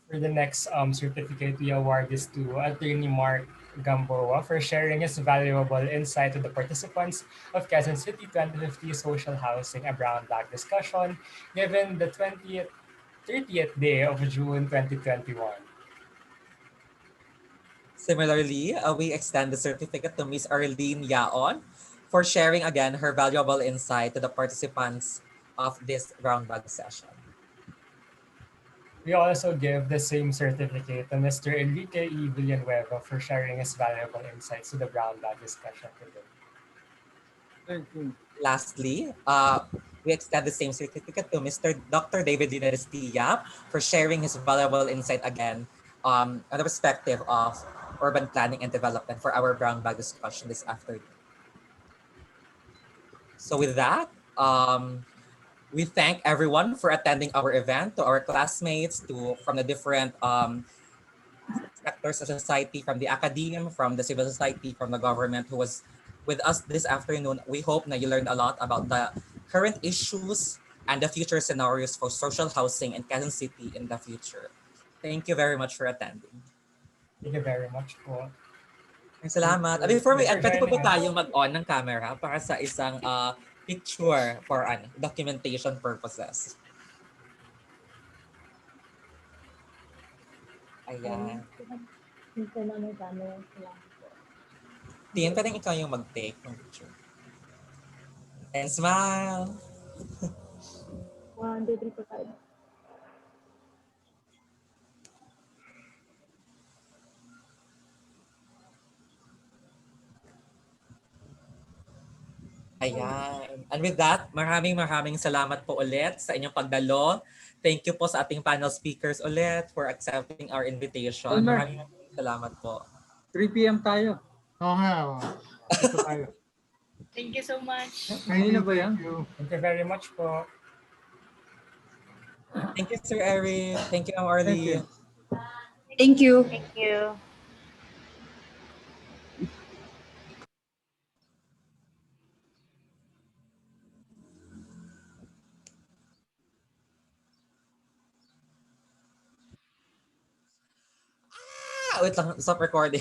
S4: For the next certificate, we award this to Atty. Mark Gamboa for sharing his valuable insight to the participants of Quezon City 2050 Social Housing, a brown bag discussion, given the 30th day of June 2021.
S2: Similarly, we extend the certificate to Ms. Arlene Yaon for sharing again her valuable insight to the participants of this brown bag session.
S4: We also give the same certificate to Mr. Enrique E. Villanueva for sharing his valuable insights to the brown bag discussion today.
S1: Thank you.
S2: Lastly, we extend the same certificate to Mr. Dr. David Dinastilla for sharing his valuable insight again on the perspective of urban planning and development for our brown bag discussion this afternoon. So with that, we thank everyone for attending our event, to our classmates, to from the different sectors of society, from the academe, from the civil society, from the government who was with us this afternoon. We hope that you learned a lot about the current issues and the future scenarios for social housing in Quezon City in the future. Thank you very much for attending.
S4: Thank you very much po.
S2: Salamat. Before we end,
S4: Thanks for
S2: pwede po ba
S4: joining us.
S2: tayong mag-on ng camera para sa isang picture for documentation purposes? Ayan. Tiyan, pwedeng ikaw yung mag-take ng picture. And smile.
S5: 1, 2, 3, 4, 5.
S2: Ayan. And with that, maraming salamat po ulit sa inyong pagdalo. Thank you po sa ating panel speakers ulit for accepting our invitation.
S1: Elmer.
S2: Maraming salamat po.
S1: 3 p.m. tayo.
S8: Oo nga. Oh. Ito tayo.
S9: Thank you so much.
S1: Kanina ba yan?
S8: Thank you.
S4: Thank you very much po.
S2: Thank you, Sir Eric. Thank you, Ma'am Arlie.
S1: Thank you.
S9: Thank you.
S5: Thank you.
S2: Wait lang, stop recording.